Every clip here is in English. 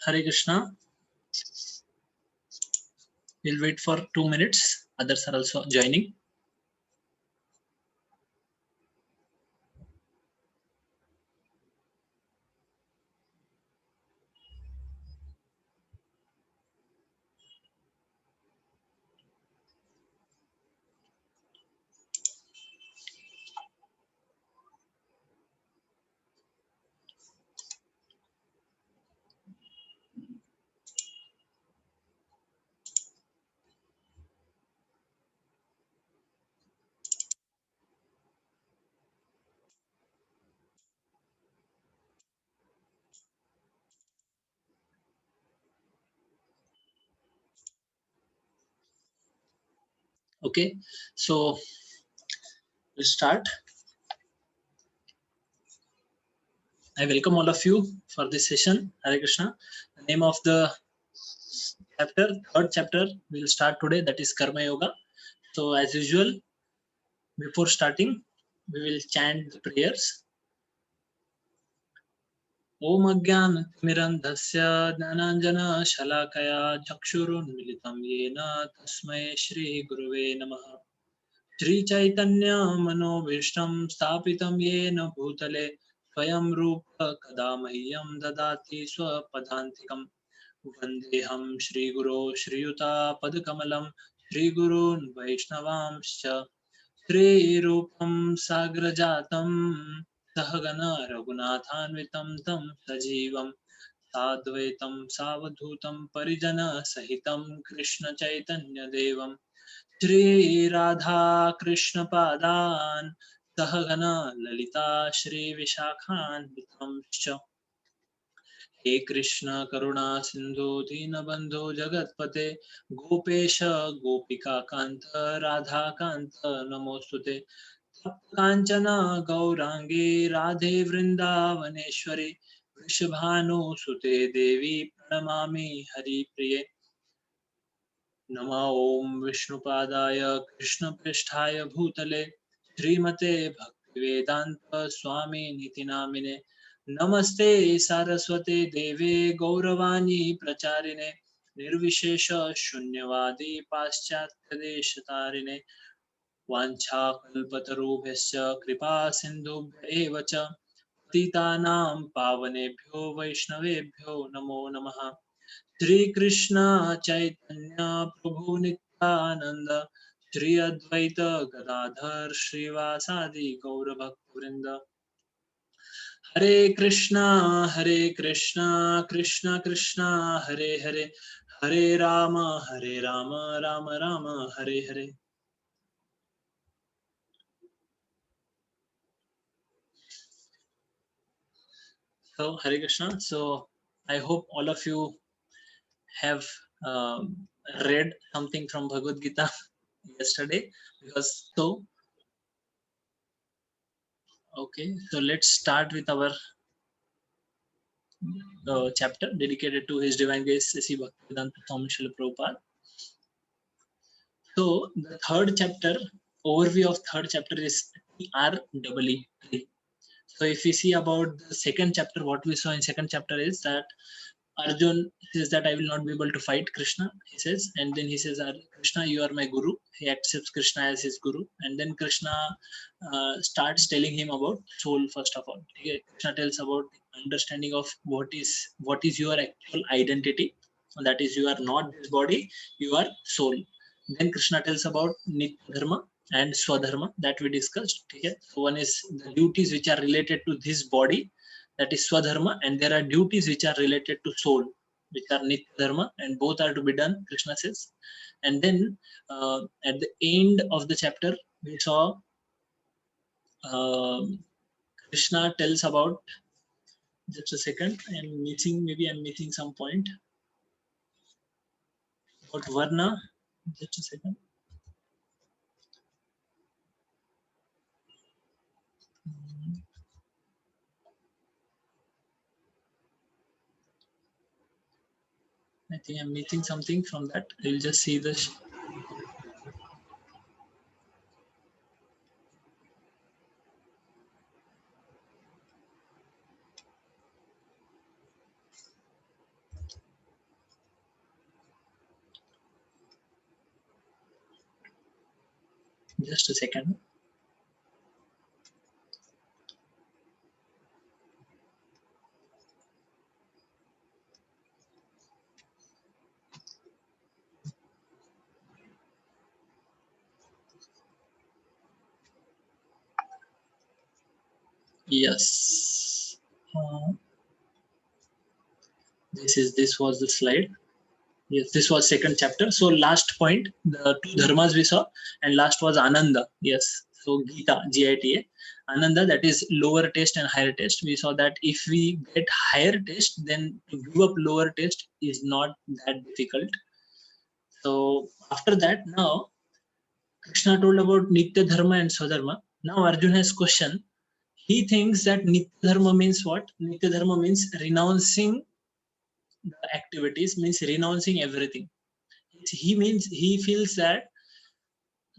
Hare Krishna. We'll wait for 2 minutes. Others are also joining. Okay, so we'll start. I welcome all of you for this session. Hare Krishna. The name of the chapter, third chapter, we'll start today. That is Karma Yoga. So as usual, before starting, we will chant the prayers. Om Ajnanatimirandhasya Jnananjana Shalakaya Chakshurunmilitam Yena Tasmai Shri Guruve Namaha. Shri Chaitanya Manobhishtam Sthapitam Yena Bhutale Swayam Rupa Kada Mahyam Dadati Swapadantikam Vandeham Shri Guru Shriyuta Padakamalam Shri Gurun Vaishnavamscha Shri Rupam Sagrajatam Sahagana Raghunathanvitam Tam Sajivam Sadvaitam Savadhutam Parijana Sahitam Krishna Chaitanya Devam Shri Radha Krishna Padan Sahagana Lalita Shri Vishakhan Vitamscha हे कृष्ण करुणा सिंधु दीनबंधु जगतपते गोपेश गोपिका कांत राधा कांत नमोस्तुते कांचन गौरांगी राधे वृंदावनेश्वरी वृषभानुसुते देवी प्रणमामि हरिप्रिये नमो ओम विष्णुपादाय कृष्णपृष्ठाय भूतले श्रीमते भक्तिवेदांत स्वामी निति नामिने नमस्ते सारस्वते देवे गौरवाणी प्रचारिणे निर्विशेष शून्यवादी पाश्चात्य देश तारिणे वाञ्छाकल्पतरुभ्यश्च कृपा सिन्धुभ्य एव च पतितानां पावनेभ्यो वैष्णवेभ्यो नमो नमः श्री कृष्ण चैतन्य प्रभु नित्यानंद श्री अद्वैत गदाधर श्रीवासादि गौर भक्त वृंद हरे Krishna Krishna Krishna Hare Hare Hare Ram Ram Ram Hare Hare. So Hare Krishna. So I hope all of you have read something from Bhagavad Gita yesterday, because okay, so let's start with our chapter dedicated to His Divine Grace Sri Bhaktivedanta Swami Srila Prabhupada. So the third chapter, overview of third chapter is TREE. So if we see about the second chapter, what we saw in second chapter is that Arjun says that I will not be able to fight Krishna, he says, and then he says, Krishna, you are my guru. He accepts Krishna as his guru, and then Krishna starts telling him about soul first of all. Okay? Krishna tells about understanding of what is your actual identity. That is, you are not this body, you are soul. Then Krishna tells about Nitya Dharma and Swadharma that we discussed. Okay? So one is the duties which are related to this body, that is Swadharma, and there are duties which are related to soul, which are Nitya Dharma, and both are to be done, Krishna says. And then at the end of the chapter, we saw Krishna tells about, just a second, I'm missing some point about Varna, just a second. I think I'm missing something from that. I'll just see this. Just a second. Yes. This was the slide. Yes, this was second chapter. So last point, the two dharmas we saw, and last was Ananda. Yes. So Gita, Gita, Ananda, that is lower taste and higher taste. We saw that if we get higher taste, then to give up lower taste is not that difficult. So after that, now Krishna told about Nitya Dharma and Swadharma. Now Arjuna has question. He thinks that Nitya Dharma means what? Nitya Dharma means renouncing the activities, means renouncing everything. He feels that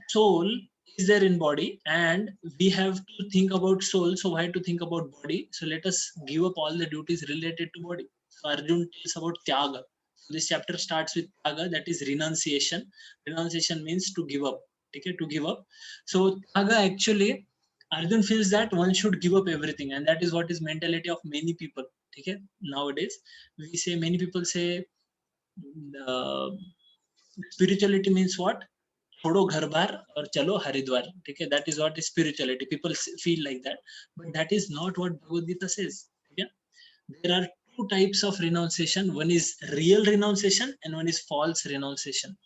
soul is there in body and we have to think about soul, so why to think about body? So let us give up all the duties related to body. So Arjun tells about tyaga. So this chapter starts with tyaga, that is renunciation. Renunciation means to give up. Okay, to give up. So tyaga, actually Arjun feels that one should give up everything, and that is what is mentality of many people. Okay, nowadays we say, many people say uh, spirituality means what? छोड़ो घर बार और चलो हरिद्वार. ठीक है, that is what is spirituality. People feel like that, but that is not what Bhagavad Gita says. Okay? There are two types of renunciation. One is real renunciation and one is false renunciation.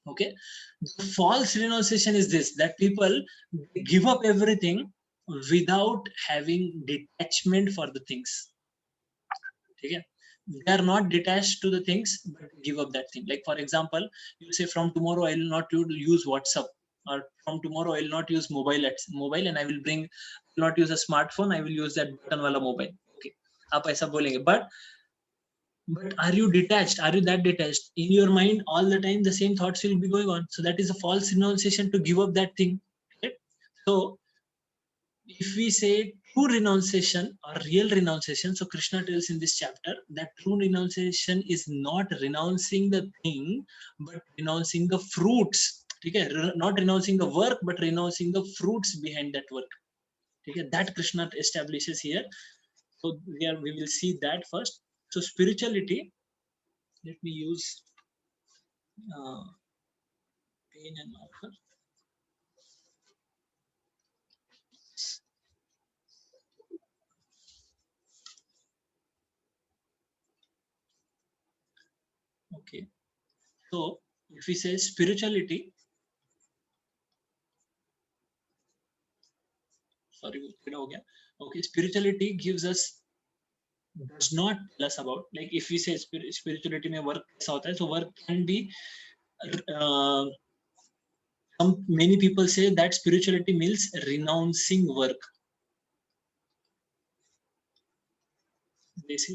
Okay, the false renunciation is this, that people give up everything without having detachment for the things. Okay, they are not detached to the things but give up that thing. Like for example, you say from tomorrow I will not use WhatsApp, or from tomorrow I will not use mobile and I will not use a smartphone, I will use that button wala mobile. Okay, आप ऐसा बोलेंगे, but are you detached? Are you that detached? In your mind all the time the same thoughts will be going on. So that is a false renunciation to give up that thing. Okay? So if we say true renunciation or real renunciation, so Krishna tells in this chapter that true renunciation is not renouncing the thing, but renouncing the fruits. Okay? Not renouncing the work, but renouncing the fruits behind that work. Okay? That Krishna establishes here. So here we will see that first. So spirituality, let me use pen and marker. Okay, so if we say spirituality, sorry, okay, spirituality gives us, does not tell us about, like if we say spirituality mein work kaisa hota hai, so work can be uh, many people say that spirituality means renouncing work.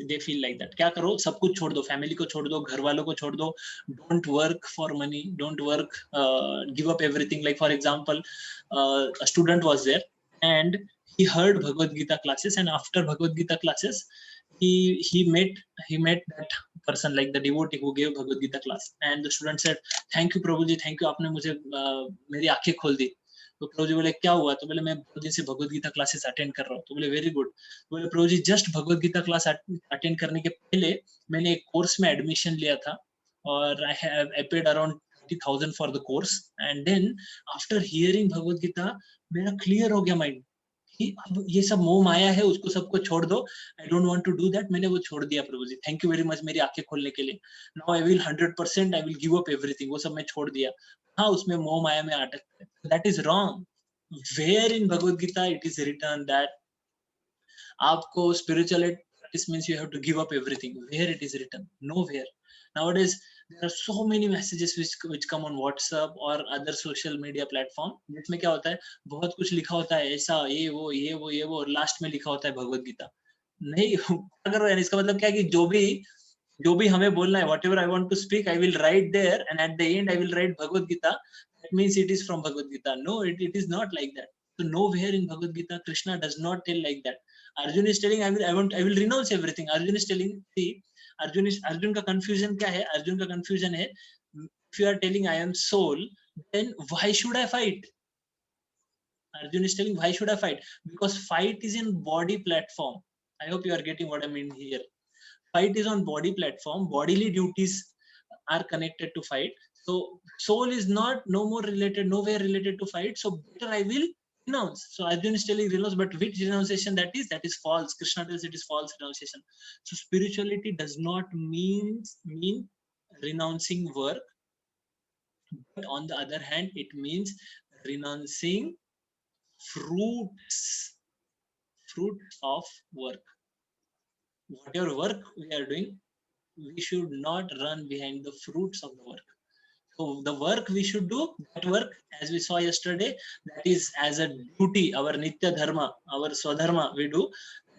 They feel like that, क्या करो, सब कुछ छोड़ दो, family को छोड़ दो, घर वालों को छोड़ दो, don't work for money, don't work, give up everything. Like for example, a student was there and he heard Bhagavad Gita classes, and after Bhagavad Gita classes he met that person, like the devotee who gave Bhagavad Gita class, and the student said, thank you Prabhu ji, thank you, आपने मुझे मेरी आंखें खोल दी. तो प्रभु जी बोले क्या हुआ, तो बोले मैं बहुत दिन से भगवद गीता क्लासेस अटेंड कर रहा हूँ. तो बोले वेरी गुड. बोले Prabhu ji just Bhagavad Gita class attend करने के पहले मैंने एक कोर्स में एडमिशन लिया था और I paid around 30,000 for the course, and then after hearing Bhagavad Gita मेरा क्लियर हो गया माइंड कि अब ये सब मोह माया है, उसको सबको छोड़ दो, I don't want to do that. मैंने वो छोड़ दिया Prabhu ji, thank you very much मेरी आंखें खोलने के लिए. Now I will 100% I will give up everything, वो सब मैं छोड़ दिया. हाँ, उसमें मोह माया में अटक, that is wrong. Where in Bhagavad Gita it is written that आपको spiritual practice means you have to give up everything? Where it is written? Nowhere. Nowadays there are so many messages which come on WhatsApp or other social media platform, जिसमें क्या होता है, बहुत कुछ लिखा होता है ऐसा, ये वो और लास्ट में लिखा होता है भगवद गीता. नहीं, अगर इसका मतलब क्या है कि जो भी हमें बोलना है, whatever I want to speak, I will write there, and at the end I will write Bhagavad Gita. That means it is from Bhagavad Gita. No, it is not like that. So nowhere in Bhagavad Gita Krishna does not tell like that. Arjun is telling I will renounce everything. Arjun is telling, see, Arjun का confusion क्या है? Arjun का confusion है, if you are telling I am soul, then why should I fight? Arjun is telling, why should I fight? Because fight is in body platform. I hope you are getting what I mean here. Fight is on body platform. Bodily duties are connected to fight. So soul is not no more related, nowhere related to fight. So better I will renounce. So Arjun is telling renounce, but which renunciation that is? That is false. Krishna tells it is false renunciation. So spirituality does not mean renouncing work, but on the other hand, it means renouncing fruits of work. Whatever work we are doing, we should not run behind the fruits of the work. So the work we should do, that work, as we saw yesterday, that is as a duty, our nitya dharma, our swadharma we do.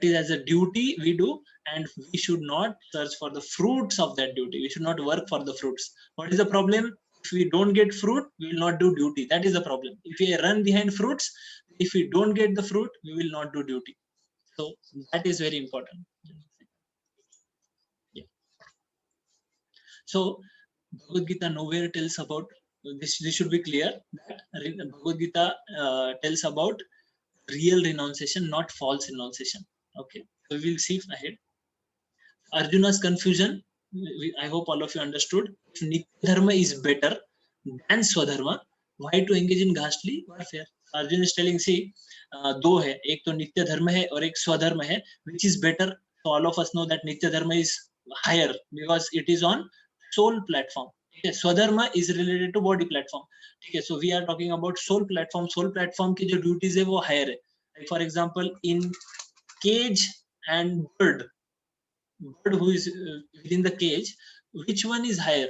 That is as a duty we do, and we should not search for the fruits of that duty. We should not work for the fruits. What is the problem? If we don't get fruit, we will not do duty. That is the problem. If we run behind fruits, if we don't get the fruit, we will not do duty. So that is very important. Yeah. So Bhagavad Gita nowhere tells about this. This should be clear that Bhagavad Gita tells about real renunciation, not false renunciation. Okay, so we will see ahead. Arjuna's confusion. I hope all of you understood. If Nitya Dharma is better than Swadharma, why to engage in ghastly warfare? Arjun is telling, see, दो है, एक तो नित्य धर्म है और एक स्वधर्म है. Which is better? So all of us know that Nitya Dharma is higher because it is on soul platform. Okay, Swadharma is related to body platform. Okay, so we are talking about soul platform. Soul platform की जो duties है वो higher है. Like for example, in cage and bird who is within the cage, which one is higher?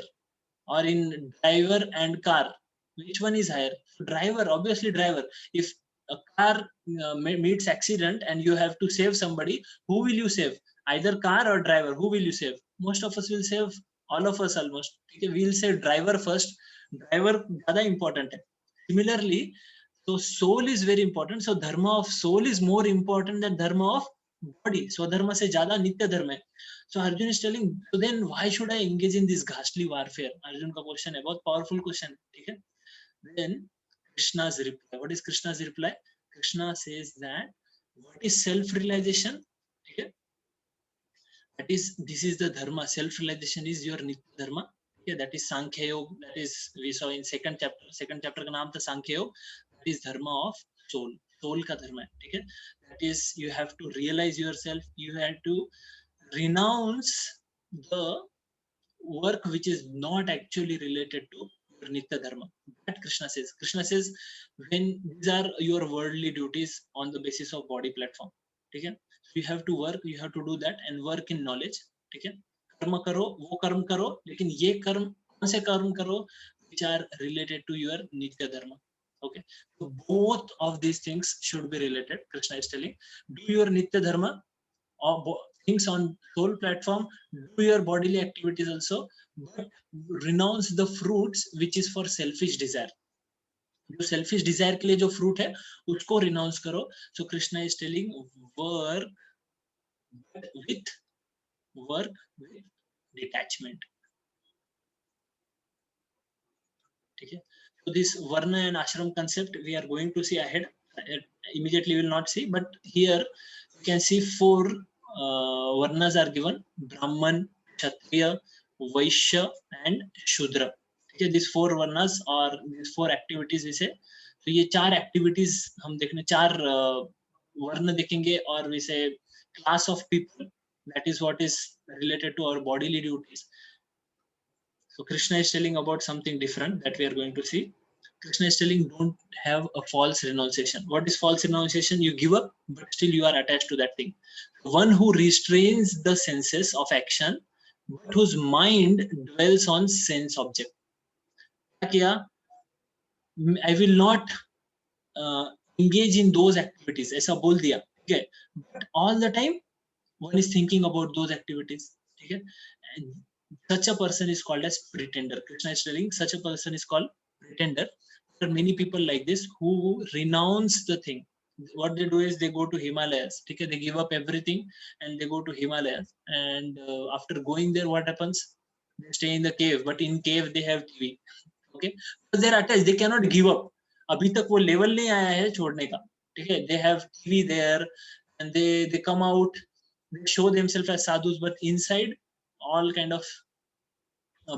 Or in driver and car, which one is higher? Driver, obviously driver. If a car meets accident and you have to save somebody, who will you save? Either car or driver. Who will you save? Most of us will save, all of us almost. Okay, we will say driver first. Driver ज़्यादा important है. Similarly, so soul is very important. So dharma of soul is more important than dharma of body. So dharma से ज़्यादा नित्य धर्म है. So Arjun is telling, so then why should I engage in this ghastly warfare? Arjun का question है, बहुत powerful question, ठीक है? Then Krishna's reply. What is Krishna's reply? Krishna says that what is self-realization? Okay? That is, this is the dharma. Self-realization is your nitya dharma. Okay? That is Sankhya Yoga. That is, we saw in second chapter. Second chapter का नाम था Sankhya Yoga. That is dharma of soul. Soul का धर्म है, ठीक है? That is, you have to realize yourself. You have to renounce the work which is not actually related to your nitya dharma. That Krishna says. Krishna says, when these are your worldly duties on the basis of body platform, ठीक है? So you have to work, you have to do that and work in knowledge, ठीक है? कर्म करो, वो कर्म करो, लेकिन ये कर्म कौन से कर्म करो which are related to your nitya dharma. Okay, so both of these things should be related. Krishna is telling, do your nitya dharma or things on soul platform, do your bodily activities also, but renounce the fruits which is for selfish desire. जो selfish desire के लिए जो fruit है उसको renounce करो. So Krishna is telling, work with detachment. Okay, so this varna and ashram concept we are going to see ahead. Immediately we will not see, but here you can see four varnas are given: Brahman, Kshatriya, Vaishya, and Shudra. Okay, these four varnas or these four activities we say. So ये चार activities हम देखने चार वर्ण देखेंगे और we say class of people. That is what is related to our bodily duties. So Krishna is telling about something different that we are going to see. Krishna is telling, don't have a false renunciation. What is false renunciation? You give up, but still you are attached to that thing. One who restrains the senses of action, but whose mind dwells on sense object. I will not engage in those activities. ऐसा बोल दिया, okay? But all the time, one is thinking about those activities. Okay? And such a person is called as pretender. Krishna is telling such a person is called pretender. There are many people like this who renounce the thing. What they do is they go to Himalayas. Okay? They give up everything and they go to Himalayas. And after going there, what happens? They stay in the cave, but in cave they have TV. Okay, because they're attached. They cannot give up. अभी तक वो level नहीं आया है छोड़ने का, ठीक है. They have TV there and they come out, they show themselves as sadhus, but inside all kind of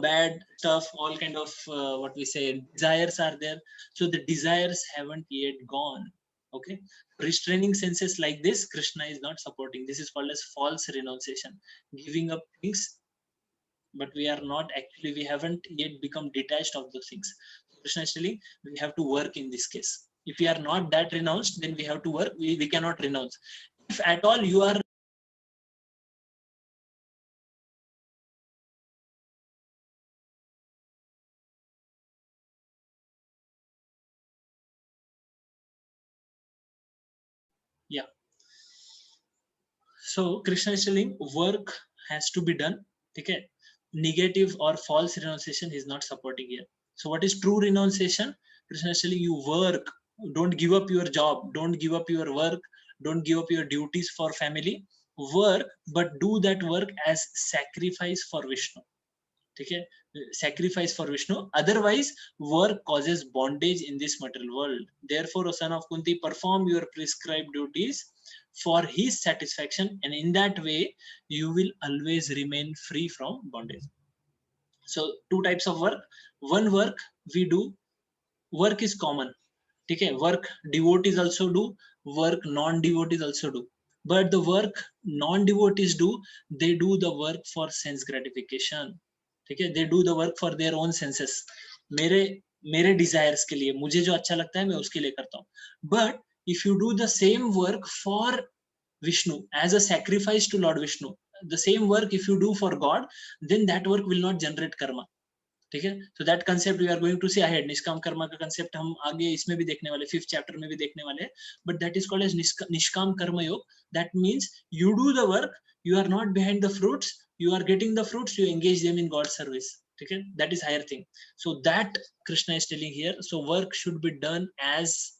bad stuff, all kind of what we say desires are there. So the desires haven't yet gone. Okay, restraining senses like this, Krishna is not supporting. This is called as false renunciation, giving up things, but we are not actually, we haven't yet become detached of those things. Krishna is telling we have to work in this case. If we are not that renounced, then we have to work. We cannot renounce. If at all you are yeah. So Krishna is telling work has to be done. Okay, negative or false renunciation is not supporting here. So what is true renunciation? Krishna is telling you work. Don't give up your job. Don't give up your work. Don't give up your duties for family. Work, but do that work as sacrifice for Vishnu. Okay, sacrifice for Vishnu. Otherwise, work causes bondage in this material world. Therefore, O son of Kunti, perform your prescribed duties for his satisfaction, and in that way, you will always remain free from bondage. So, two types of work. One work we do, work is common. Okay, work devotees also do, work non-devotees also do. But the work non-devotees do, they do the work for sense gratification. ठीक है, they do the work for their own senses. मेरे मेरे desires के लिए, मुझे जो अच्छा लगता है मैं उसके लिए करता हूँ. But if you do the same work for Vishnu as a sacrifice to Lord Vishnu, the same work if you do for God, then that work will not generate karma. ठीक है, so that concept we are going to see ahead. निष्काम कर्मा का concept हम आगे इसमें भी देखने वाले, 5th chapter में भी देखने वाले. But that is called as निष्काम कर्म योग. That means you do the work, you are not behind the fruits, you are getting the fruits, you engage them in God's service. ठीक है, that is higher thing. So that Krishna is telling here. So work should be done as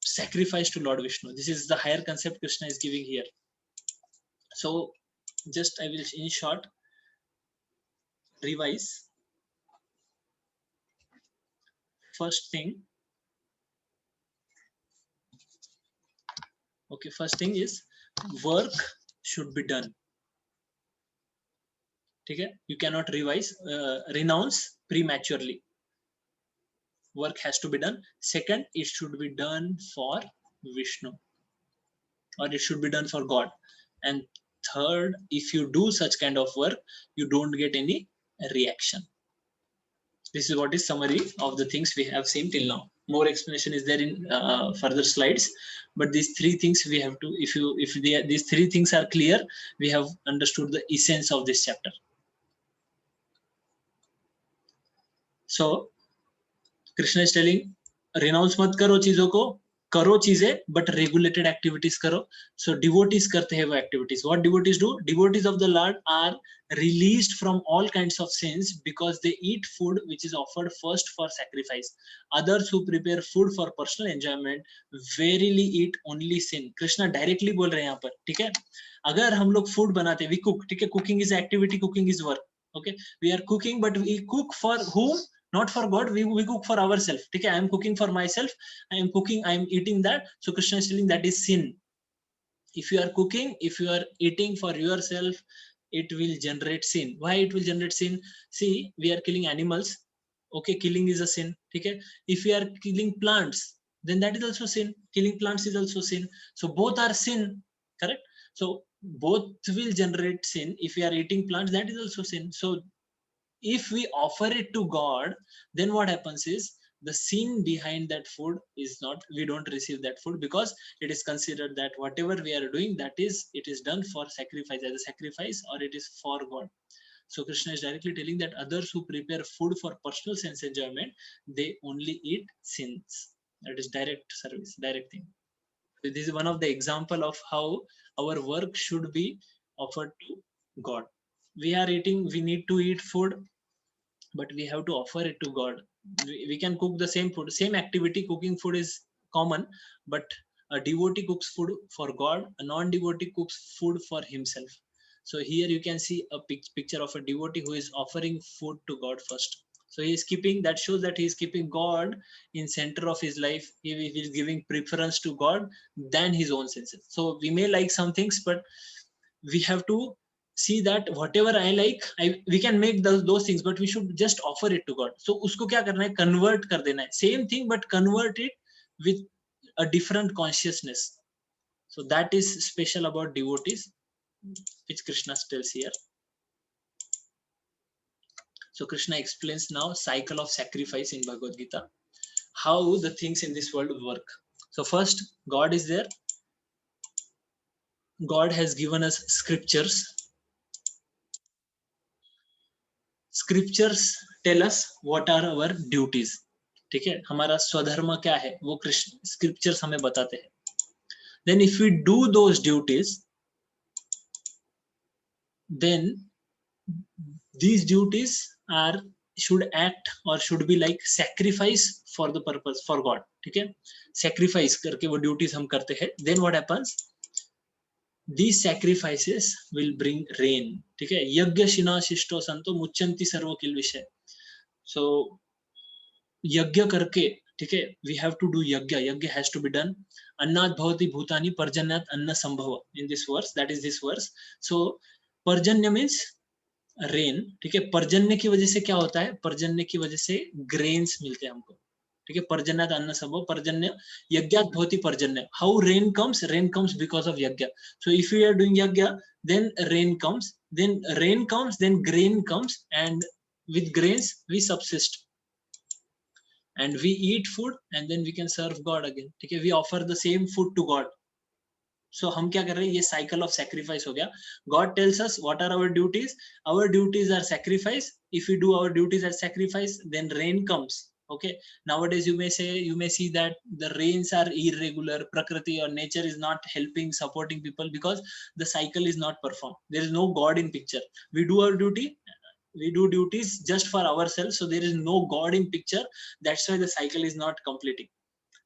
sacrifice to Lord Vishnu. This is the higher concept Krishna is giving here. So just I will in short revise. First thing, okay, first thing is work should be done. ठीक है, you cannot renounce prematurely. Work has to be done. Second, it should be done for Vishnu, or it should be done for God. And third, if you do such kind of work, you don't get any reaction. This is what is summary of the things we have seen till now. More explanation is there in further slides, but these three things we have to, if these three things are clear, we have understood the essence of this chapter. So Krishna is telling renounce मत करो चीजों को, करो चीजें but regulated activities करो. So devotees करते हैं वो activities. What devotees do? Devotees of the Lord are released from all kinds of sins because they eat food which is offered first for sacrifice. Others who prepare food for personal enjoyment verily eat only sin. Krishna directly बोल रहे हैं यहाँ पर, ठीक है. अगर हम लोग food बनाते हैं, we cook, ठीक है. Cooking is activity, cooking is work. Okay, we are cooking, but we cook for whom? Not for God. We cook for ourselves. Okay, I am cooking for myself. I am cooking. I am eating that. So Krishna is telling that is sin. If you are cooking, if you are eating for yourself, it will generate sin. Why it will generate sin? See, we are killing animals. Okay, killing is a sin. Okay, if we are killing plants, then that is also sin. Killing plants is also sin. So both are sin. Correct. So both will generate sin. If we are eating plants, that is also sin. So if we offer it to God, then what happens is the sin behind that food is not, we don't receive that food because it is considered that whatever we are doing, that is, it is done for sacrifice, as a sacrifice, or it is for God. So Krishna is directly telling that others who prepare food for personal sense enjoyment, they only eat sins. That is direct service, direct thing. So this is one of the example of how our work should be offered to God. We are eating, we need to eat food, but we have to offer it to God. We can cook the same food, same activity, cooking food is common, but a devotee cooks food for God, a non-devotee cooks food for himself. So here you can see a picture of a devotee who is offering food to God first. So he is keeping, that shows that he is keeping God in center of his life. He is giving preference to God than his own senses. So we may like some things, but we have to see that whatever I like, we can make those things, but we should just offer it to God. So usko kya karna hai? Convert kar dena hai. Same thing, but convert it with a different consciousness. So that is special about devotees, which Krishna tells here. So Krishna explains now cycle of sacrifice in Bhagavad Gita, how the things in this world work. So first, God is there. God has given us scriptures. Scriptures tell us what are our duties. ठीक है, हमारा स्वधर्म क्या है वो Krishna scriptures हमें बताते हैं. Then if we do those duties, then these duties are should act or should be like sacrifice for the purpose for God. ठीक है, sacrifice करके वो duties हम करते हैं. Then what happens? These sacrifices will bring rain. ठीक है, यज्ञ शिना शिष्टो संतो मुच्यन्ति सर्व किल विषय. So यज्ञ करके, ठीक है, we have to do yajna. Yajna has to be done. अन्नात् भवति भूतानि पर्जन्यात् अन्न संभव. In this verse, that is this verse. So पर्जन्य means rain. ठीक है, पर्जन्य की वजह से क्या होता है? पर्जन्य की वजह से grains मिलते हैं हमको. ठीक है, पर्जन्यात् अन्न संभव. पर्जन्य यज्ञात् भवति पर्जन्य. How rain comes? Rain comes because of yajna. So if we are doing yajna, then rain comes. Then rain comes, then grain comes, and with grains we subsist. And we eat food and then we can serve God again. ठीक है, we offer the same food to God. So हम क्या कर रहे हैं? ये cycle of sacrifice हो गया. God tells us what are our duties. Our duties are sacrifice. If we do our duties as sacrifice, then rain comes. Okay. Nowadays you may see that the rains are irregular. Prakriti or nature is not helping, supporting people because the cycle is not performed. There is no God in picture. We do our duty. We do duties just for ourselves, so there is no God in picture. That's why the cycle is not completing.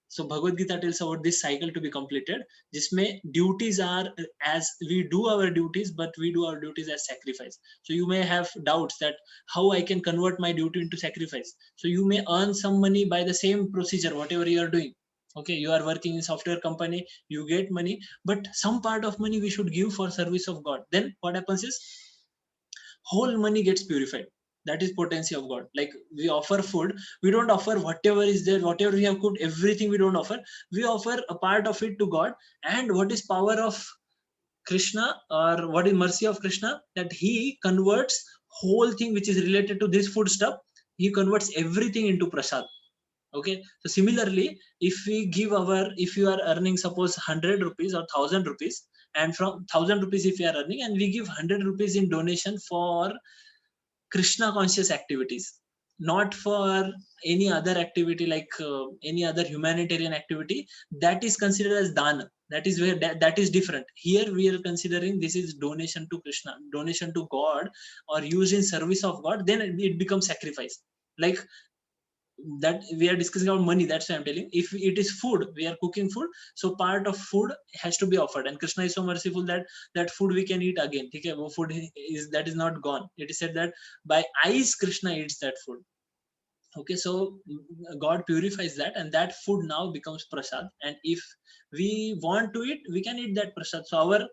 So Bhagavad Gita tells about this cycle to be completed, jisme duties are as we do our duties, but we do our duties as sacrifice. So you may have doubts that how I can convert my duty into sacrifice. So you may earn some money by the same procedure, whatever you are doing. Okay, you are working in software company, you get money, but some part of money we should give for service of God. Then what happens is whole money gets purified. That is potency of God. Like we offer food, we don't offer whatever is there, whatever we have cooked, everything we don't offer. We offer a part of it to God. And what is power of Krishna, or what is mercy of Krishna? That he converts whole thing which is related to this food stuff. He converts everything into prasad. Okay, so similarly, if you are earning suppose 100 rupees or 1000 rupees, and from 1000 rupees if you are earning, and we give 100 rupees in donation for Krishna conscious activities, not for any other activity like any other humanitarian activity, that is considered as dana. That is where that is different. Here we are considering this is donation to Krishna, donation to God, or used in service of God. Then it becomes sacrifice. Like that we are discussing about money, that's why I'm telling. If it is food, we are cooking food, so part of food has to be offered, and Krishna is so merciful that food we can eat again. Okay, wo food is that is not gone. It is said that by eyes Krishna eats that food. Okay, so God purifies that, and that food now becomes prasad, and if we want to eat, we can eat that prasad. So our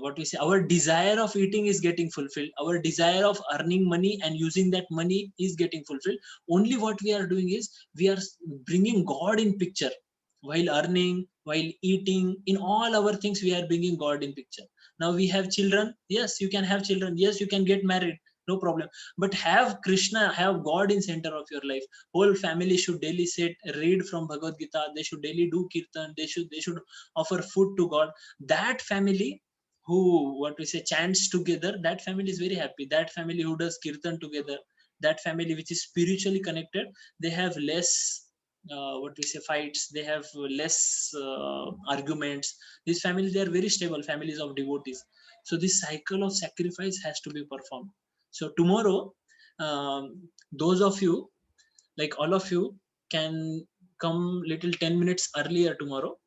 what we say, our desire of eating is getting fulfilled, our desire of earning money and using that money is getting fulfilled. Only what we are doing is we are bringing God in picture while earning, while eating. In all our things we are bringing God in picture. Now we have children, yes, you can have children, yes, you can get married, no problem, but have Krishna, have God in center of your life. Whole family should daily sit, read from Bhagavad Gita, they should daily do kirtan, they should offer food to God. That family who, what we say, chants together, that family is very happy. That family who does kirtan together, that family which is spiritually connected, they have less what we say, fights, they have less arguments. These families, they are very stable families of devotees. So this cycle of sacrifice has to be performed. So tomorrow, those of you, like all of you, can come little 10 minutes earlier tomorrow.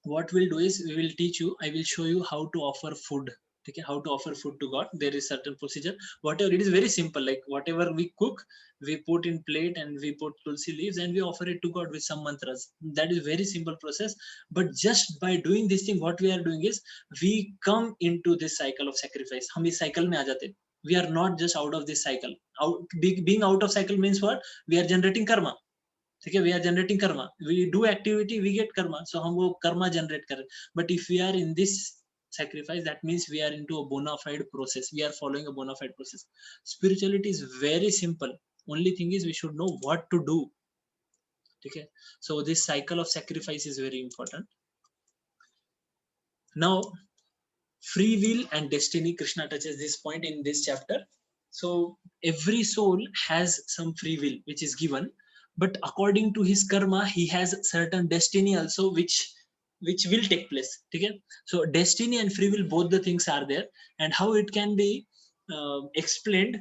What we'll do is we will teach you, I will show you how to offer food. Okay, how to offer food to God. There is certain procedure. Whatever, it is very simple. Like whatever we cook, we put in plate and we put tulsi leaves and we offer it to God with some mantras. That is very simple process. But just by doing this thing, what we are doing is we come into this cycle of sacrifice. हम इस cycle में आ जाते. We are not just out of this cycle. Being out of cycle means what? We are generating karma. ठीक है, we are generating karma. We do activity, we get karma. So हम वो karma generate कर. But if we are in this sacrifice, that means we are into a bona fide process. We are following a bona fide process. Spirituality is very simple. Only thing is we should know what to do. Okay, so this cycle of sacrifice is very important. Now, free will and destiny, Krishna touches this point in this chapter. So every soul has some free will which is given, but according to his karma, he has certain destiny also which will take place. Okay, so destiny and free will, both the things are there, and how it can be explained,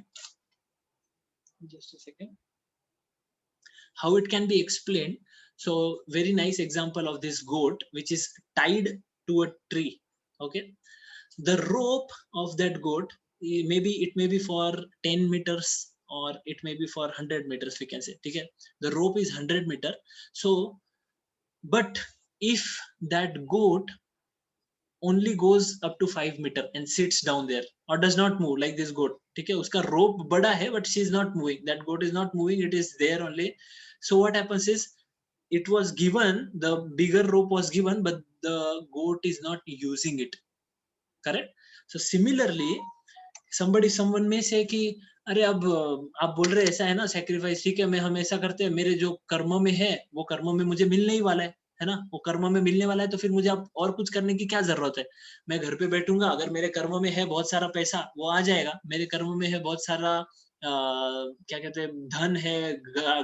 just a second, how it can be explained. So very nice example of this goat which is tied to a tree. Okay, the rope of that goat, maybe it may be for 10 meters or it may be for 100 meters, we can say. Okay, the rope is 100 meter. So but if that goat only goes up to 5 meter and sits down there or does not move like this goat, ठीक है, उसका rope बड़ा है but she is not moving, that goat is not moving, it is there only. So what happens is, it was given, the bigger rope was given, but the goat is not using it. Correct? So similarly, someone may say कि अरे अब आप बोल रहे ऐसा है ना sacrifice, ठीक है, मैं हम ऐसा करते हैं, मेरे जो कर्मों में है वो कर्मों में मुझे मिलने ही वाला है ना, वो कर्मों में मिलने वाला है, तो फिर मुझे अब और कुछ करने की क्या जरूरत है? मैं घर पे बैठूंगा, अगर मेरे कर्मों में है बहुत सारा पैसा वो आ जाएगा, मेरे कर्मों में है बहुत सारा क्या कहते हैं धन है,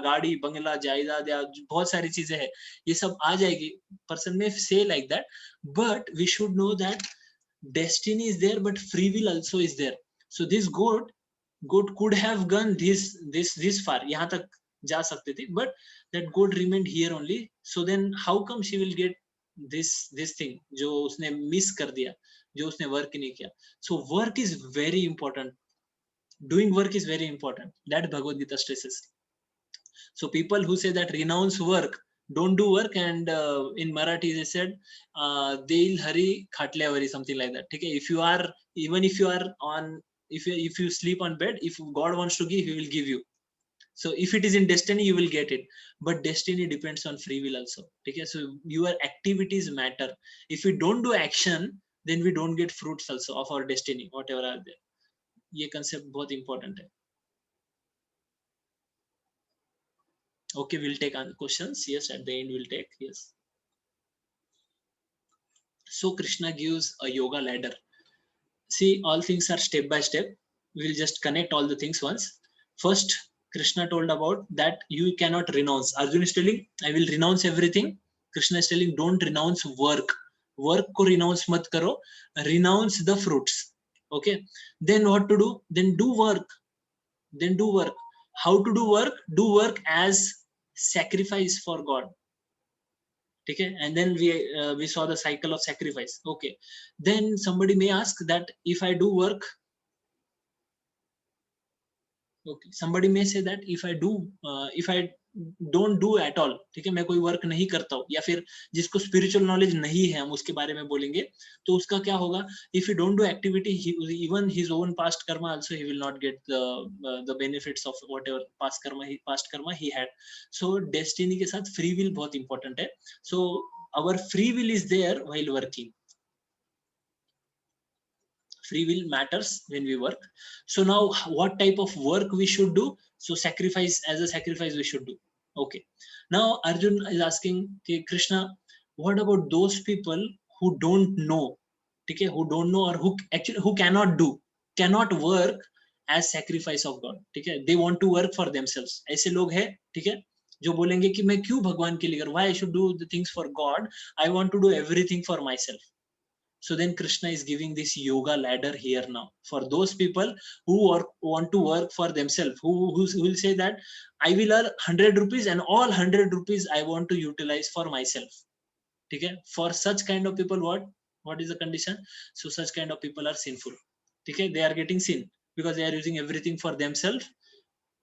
गाड़ी बंगला जायदाद या बहुत सारी चीजें है, ये सब आ जाएगी. पर्सन में से like that, but we should know that destiny is there but free will also is there. So this goat could have gone this far, yahan tak ja sakte the, but that goat remained here only. So then how come she will get this thing jo usne miss kar diya, jo usne work nahi kiya? So work is very important. Doing work is very important, that Bhagavad Gita stresses. So people who say that renounce work, don't do work, and in Marathi they said deil hari khatल्यावरी, something like that. Okay, if you are, even if you are on, if you sleep on bed, if God wants to give, he will give you. So if it is in destiny, you will get it, but destiny depends on free will also. Okay, so your activities matter. If we don't do action, then we don't get fruits also of our destiny, whatever are there. ये concept बहुत important है. Okay, we'll take questions. Yes, at the end we'll take. Yes. So Krishna gives a yoga ladder. See, all things are step by step. We'll just connect all the things once. First, Krishna told about that you cannot renounce. Arjuna is telling, I will renounce everything. Krishna is telling, don't renounce work. Work ko renounce mat karo. Renounce the fruits. Okay. Then what to do? Then do work. Then do work. How to do work? Do work as sacrifice for God. Okay, and then we saw the cycle of sacrifice. Okay, then somebody may ask that if I do work, okay, somebody may say that if I don't do at all, ठीक है, मैं कोई work नहीं करता हूँ, या फिर जिसको स्पिरिचुअल नॉलेज नहीं है, हम उसके बारे में बोलेंगे, तो उसका क्या होगा? If you don't do activity, even his own past karma also he will not get the benefits of whatever past karma he had. So destiny के साथ फ्री विल बहुत इंपॉर्टेंट है. So our free will is there while working. Free will matters when we work. So now what type of work we should do? So sacrifice, as a sacrifice we should do. Okay, now Arjun is asking, okay, Krishna, what about those people who don't know, okay, who don't know, or who cannot work as sacrifice of God, okay, they want to work for themselves. ऐसे लोग हैं, ठीक है, जो बोलेंगे कि मैं क्यों भगवान के लिए करूं, why I should do the things for God, I want to do everything for myself. So then Krishna is giving this yoga ladder here now for those people who want to work for themselves, who will say that I will earn 100 rupees and all 100 rupees I want to utilize for myself. Okay? For such kind of people, what? What is the condition? So such kind of people are sinful. Okay, they are getting sin because they are using everything for themselves.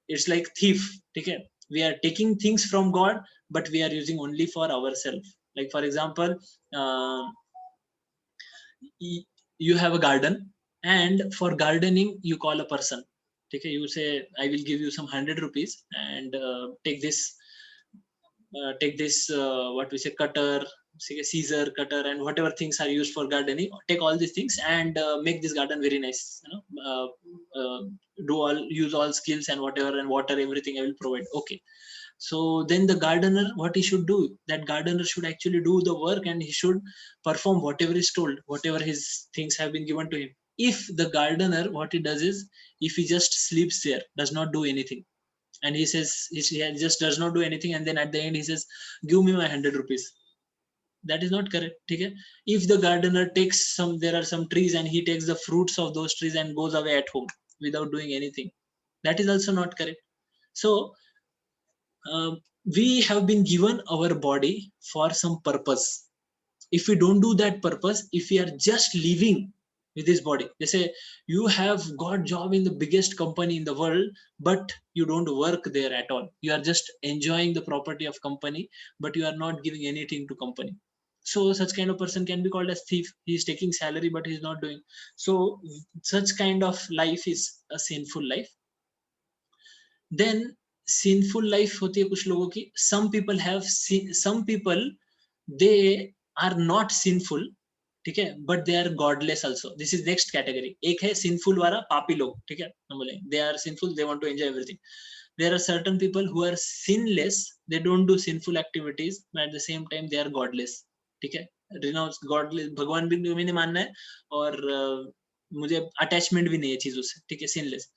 It's like thief. Okay, we are taking things from God, but we are using only for ourselves. Like for example, uh, you have a garden, and for gardening you call a person. Okay, you say I will give you some 100 rupees, and take this what we say cutter, say a scissor, cutter, and whatever things are used for gardening, take all these things and make this garden very nice, do all, use all skills and whatever, and water everything I will provide. Okay, so then the gardener, what he should do, that gardener should actually do the work, and he should perform whatever is told, whatever his things have been given to him. If the gardener, what he does is, if he just sleeps there, does not do anything, and he says he just does not do anything, and then at the end he says, give me my 100 rupees, that is not correct. Okay, if the gardener takes some, there are some trees, and he takes the fruits of those trees and goes away at home without doing anything, that is also not correct. So uh, we have been given our body for some purpose. If we don't do that purpose, if we are just living with this body, they say you have got job in the biggest company in the world, but you don't work there at all, you are just enjoying the property of company, but you are not giving anything to company. So such kind of person can be called as thief. He is taking salary, but he is not doing. So such kind of life is a sinful life. Then sinful life होती है कुछ लोगों की. Some people have, some people, they are not sinful, ठीक है, but they are godless also. This is next category. एक है sinful वाला पापी लोग, ठीक है, हम बोले they are sinful, they want to enjoy everything. There are certain people who are sinless, they don't do sinful activities, but at the same time they are godless. ठीक है, renounce godless, भगवान भी नहीं मानना है, और मुझे अटैचमेंट भी नहीं है चीजों से, ठीक है, sinless.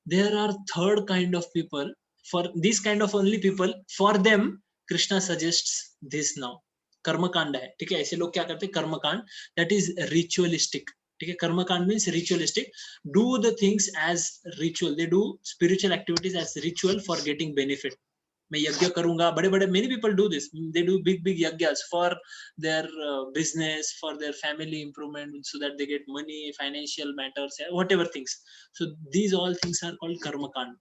There are third kind of people. For this kind of only people, for them Krishna suggests this now. कर्मकांड है, ठीक है, ऐसे लोग क्या करते हैं, कर्मकांड, दैट इज रिचुअलिस्टिक. ठीक है, karmakand means ritualistic, do the things as ritual, they do spiritual activities as ritual for getting benefit. मैं यज्ञ करूंगा, बड़े बड़े many people do this, they do big big यज्ञas फॉर their business, for their family improvement, so that they get money, financial matters, whatever things. So these all things are called karma kand.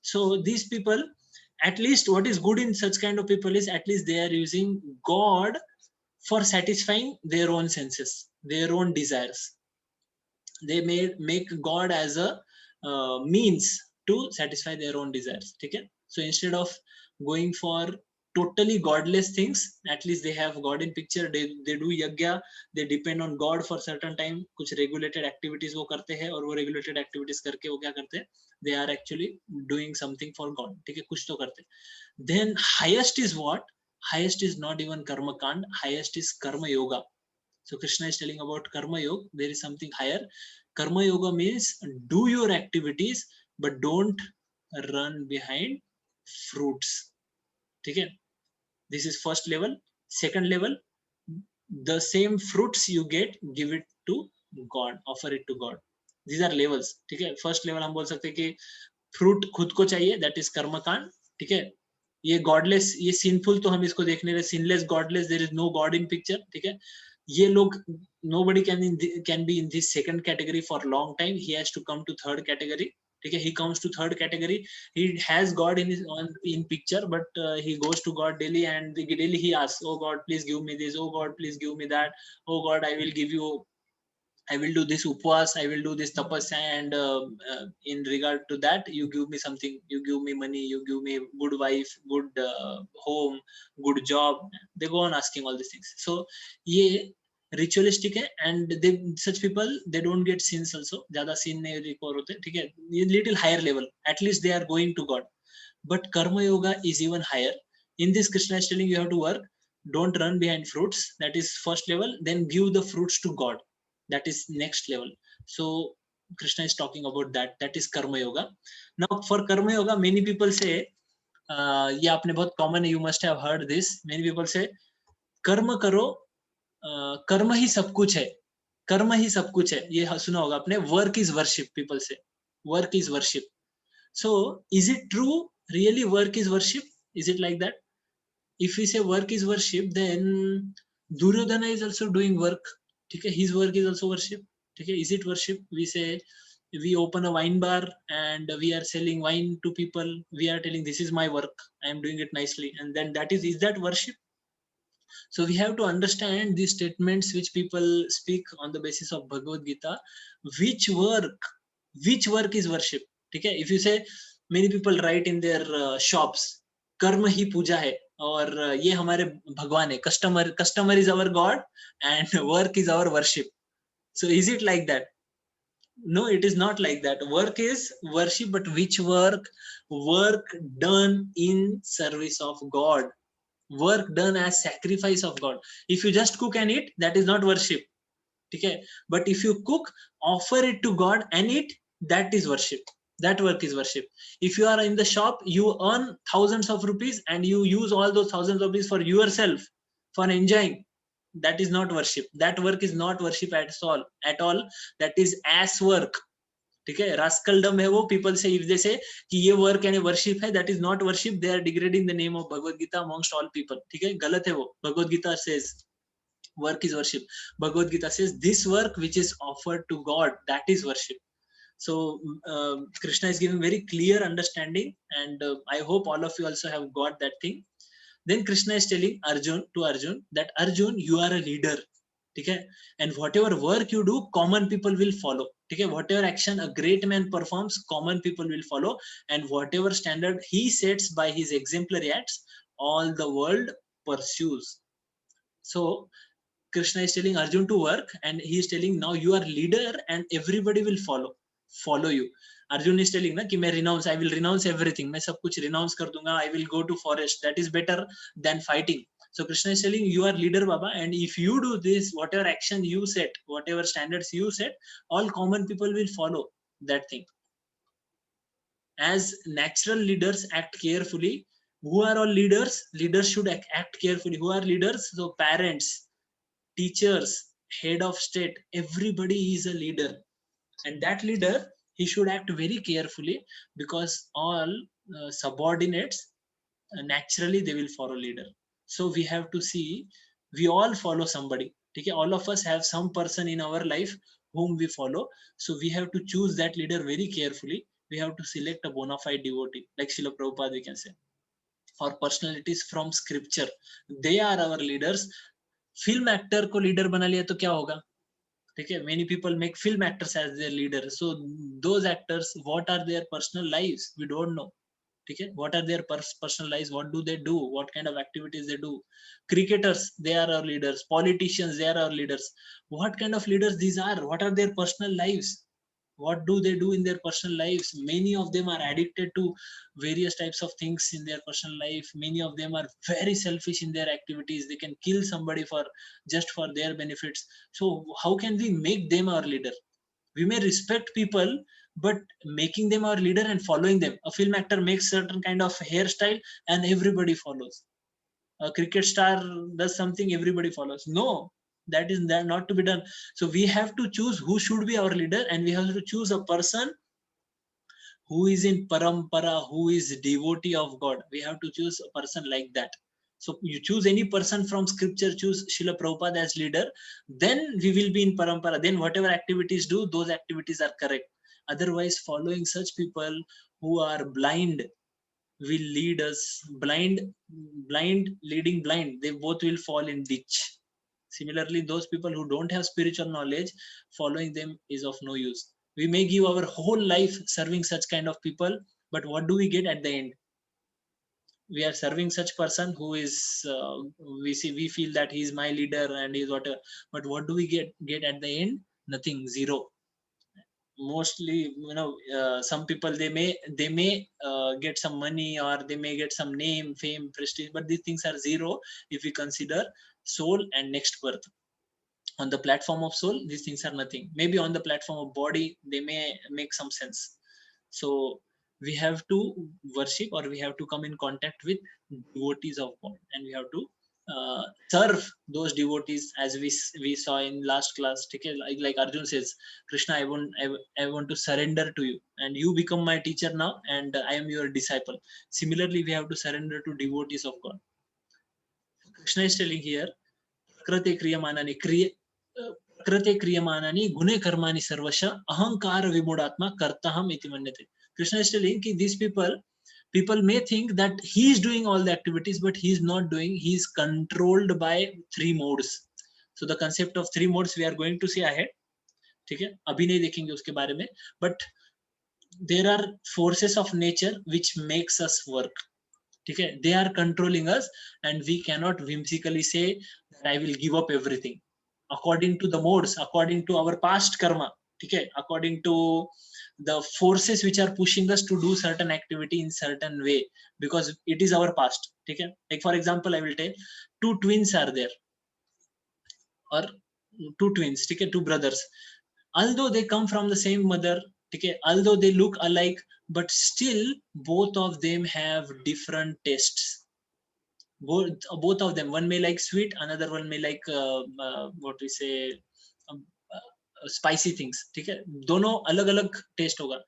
So these people, at least what is good in such kind of people is, at least they are using God for satisfying their own senses, their own desires. They may make God as a means to satisfy their own desires. Okay, so instead of going for totally godless things, at least they have God in picture. They do yagya, they depend on God for certain time. कुछ regulated activities वो करते हैं, और वो regulated activities करके वो क्या करते हैं, they are actually doing something for God. ठीक है, कुछ तो करते हैं. Then highest is what? Highest is not even karma kand, highest is karma yoga. So Krishna is telling about karma yoga. There is something higher. Karma yoga means do your activities, but don't run behind fruits. ठीक है, this is first level. Second level, the same fruits you get, give it to God, offer it to God. These are levels. ठीक है, first level हम बोल सकते हैं कि fruit खुद को चाहिए, that is कर्म कांड. ठीक है, ये गॉडलेस, ये सिंफुल, तो हम इसको देखने रहे, sinless, godless, there is no God in picture. ठीक है, ये लोग, nobody can be in this second category for long time. He has to come to third category. ठीक है, he comes to third category. He has God in his in picture, but he goes to God daily, and daily he asks, oh God, please give me this, oh God, please give me that, oh God, I will give you, I will do this upwas, I will do this tapasya, and in regard to that, you give me something, you give me money, you give me good wife, good home, good job. They go on asking all these things. So, ये ritualistic है, and they, such people, they don't get sins also. ज़्यादा sin नहीं recover होते, ठीक है? ये little higher level. At least they are going to God. But karma yoga is even higher. In this, Krishna is telling you have to work. Don't run behind fruits. That is first level. Then give the fruits to God. That is next level. So Krishna is talking about that. That is karma yoga. Now for karma yoga, many people say, ये आपने बहुत common है, you must have heard this. Many people say, कर्म करो, कर्म ही सब कुछ है, कर्म ही सब कुछ है. ये सुना होगा आपने. Work is worship. People say, work is worship. So is it true? Really, work is worship? Is it like that? If we say work is worship, then Duryodhana is also doing work. ठीक है, his work is also worship. ठीक है, is it worship? We say we open a wine bar and we are selling wine to people. We are telling this is my work, I am doing it nicely, and then that is that worship? So we have to understand these statements which people speak on the basis of Bhagavad Gita. Which work is worship? ठीक है, if you say many people write in their shops कर्म ही पूजा है और ये हमारे भगवान है, customer is our god and work is our worship. So is it like that? No, it is not like that. Work is worship, but which work? Work done in service of God, work done as sacrifice of God. If you just cook and eat, that is not worship. Okay, but if you cook, offer it to God and eat, that is worship. That work is worship. If you are in the shop, you earn thousands of rupees and you use all those thousands of rupees for yourself, for enjoying, that is not worship. That work is not worship at all. That is ass work. ठीक है, रास्कलडम है वो. People से if they say कि ये work and worship है, that is not worship. They are degrading the name of Bhagavat Gita amongst all people. ठीक है, गलत है वो. Bhagavat Gita says work is worship. Bhagavad Gita says this work which is offered to God, that is worship. So Krishna is giving very clear understanding, and I hope all of you also have got that thing. Then Krishna is telling Arjun that Arjun, you are a leader. ठीक है, and whatever work you do, common people will follow. ठीक है, whatever action a great man performs, common people will follow, and whatever standard he sets by his exemplary acts, all the world pursues. So Krishna is telling Arjun to work, and he is telling now you are leader and everybody will follow you. Arjun is telling ना कि मैं I will renounce everything. मैं सब कुछ renounce कर दूंगा. I will go to forest. That is better than fighting. So Krishna is telling you are leader, Baba, and if you do this, whatever action you set, whatever standards you set, all common people will follow that thing. As natural leaders act carefully. Who are all leaders? Leaders should act carefully. Who are leaders? So parents, teachers, head of state, everybody is a leader, and that leader, he should act very carefully, because all subordinates naturally they will follow leader. So we have to see, we all follow somebody. Okay, all of us have some person in our life whom we follow. So we have to choose that leader very carefully. We have to select a bona fide devotee, like Srila Prabhupada we can say, or personalities from scripture. They are our leaders. Film actor को leader बना लिया तो क्या होगा? ठीक है, many people make film actors as their leader. So those actors, what are their personal lives? We don't know. ठीक है, what are their personal lives? What do they do? What kind of activities they do? Cricketers, they are our leaders. Politicians, they are our leaders. What kind of leaders these are? What are their personal lives? What do they do in their personal lives? Many of them are addicted to various types of things in their personal life. Many of them are very selfish in their activities. They can kill somebody for just for their benefits. So how can we make them our leader? We may respect people, but making them our leader and following them. A film actor makes certain kind of hairstyle and everybody follows. A cricket star does something, everybody follows. No, that is not to be done. So we have to choose who should be our leader, and we have to choose a person who is in parampara, who is devotee of God. We have to choose a person like that. So you choose any person from scripture, choose Srila Prabhupada as leader, then we will be in parampara. Then whatever activities do, those activities are correct. Otherwise, following such people who are blind will lead us blind leading blind. They both will fall in ditch. Similarly, those people who don't have spiritual knowledge, following them is of no use. We may give our whole life serving such kind of people, but what do we get at the end? We are serving such person who is we feel that he is my leader and he is whatever, but what do we get at the end? Nothing, zero. Mostly, some people, they may get some money, or they may get some name, fame, prestige, but these things are zero if we consider soul and next birth. On the platform of soul, these things are nothing. Maybe on the platform of body, they may make some sense. So we have to worship, or we have to come in contact with devotees of God, and we have to serve those devotees, as we saw in last class. Okay, like Arjun says, Krishna, I want to surrender to you, and you become my teacher now, and I am your disciple. Similarly, we have to surrender to devotees of God. Krishna is telling here, prakriti kriyamanani, चक्रते क्रियमाणानि गुणे कर्माणि सर्वश अहंकार विमूढात्मा कर्ताहम इति मन्यते. Krishna is telling कि these people may think that he is doing all the activities, but he is not doing. He is controlled by three modes. So the concept of three modes we are going to see ahead. ठीक है, अभी नहीं देखेंगे उसके बारे में, but there are forces of nature which makes us work. ठीक है, they are controlling us and we cannot whimsically say that I will give up everything. According to the modes, according to our past karma, ठीक है, according to the forces which are pushing us to do certain activity in certain way, because it is our past. ठीक है, like for example I will tell, two twins are there, or two twins, ठीक है, two brothers, although they come from the same mother, ठीक है, although they look alike, but still both of them have different tastes. Both of them, one may like sweet, another one may like what we say, spicy things. ठीक है, दोनों अलग अलग test होगा.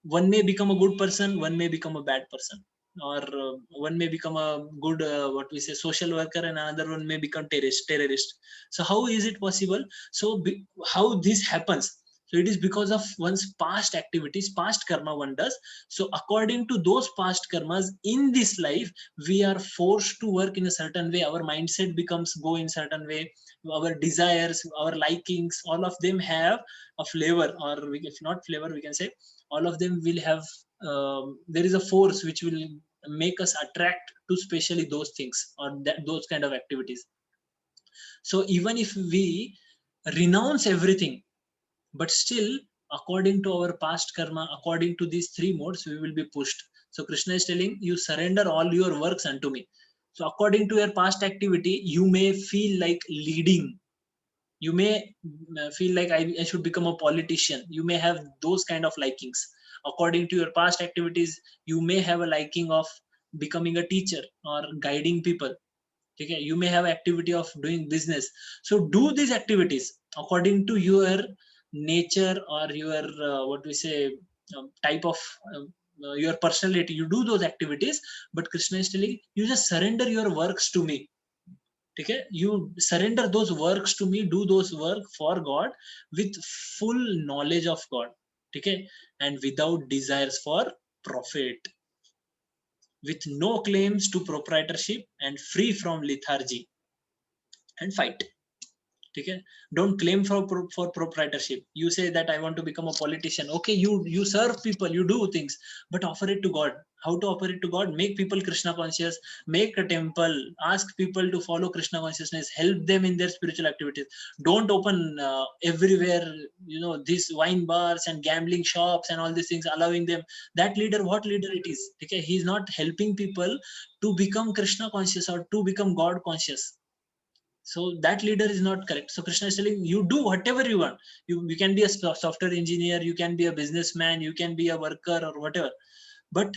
One may become a good person, one may become a bad person, or one may become a good what we say social worker, and another one may become terrorist. So how is it possible? So how this happens? So it is because of one's past activities, past karma one does. So according to those past karmas in this life, we are forced to work in a certain way. Our mindset becomes go in certain way. Our desires, our likings, all of them have a flavor, or if not flavor, we can say all of them will have there is a force which will make us attract to specially those things, or those kind of activities. So even if we renounce everything, but still according to our past karma, according to these three modes, we will be pushed. So Krishna is telling you, surrender all your works unto me. So according to your past activity, you may feel like leading, you may feel like I should become a politician, you may have those kind of likings. According to your past activities, you may have a liking of becoming a teacher or guiding people. Okay, you may have activity of doing business. So do these activities according to your nature, or your what we say, type of your personality. You do those activities, but Krishna is telling you, just surrender your works to me. Okay, you surrender those works to me, do those work for God with full knowledge of God. Okay, and without desires for profit, with no claims to proprietorship, and free from lethargy and fight. ठीक है, don't claim for proprietorship. You say that I want to become a politician. Okay, you serve people, you do things, but offer it to God. How to offer it to God? Make people Krishna conscious, make a temple, ask people to follow Krishna consciousness, help them in their spiritual activities. Don't open everywhere, you know, these wine bars and gambling shops and all these things, allowing them. That leader, what leader it is? Okay, he is not helping people to become Krishna conscious or to become God conscious. So that leader is not correct. So Krishna is telling you, do whatever you want. You can be a software engineer, you can be a businessman, you can be a worker or whatever, but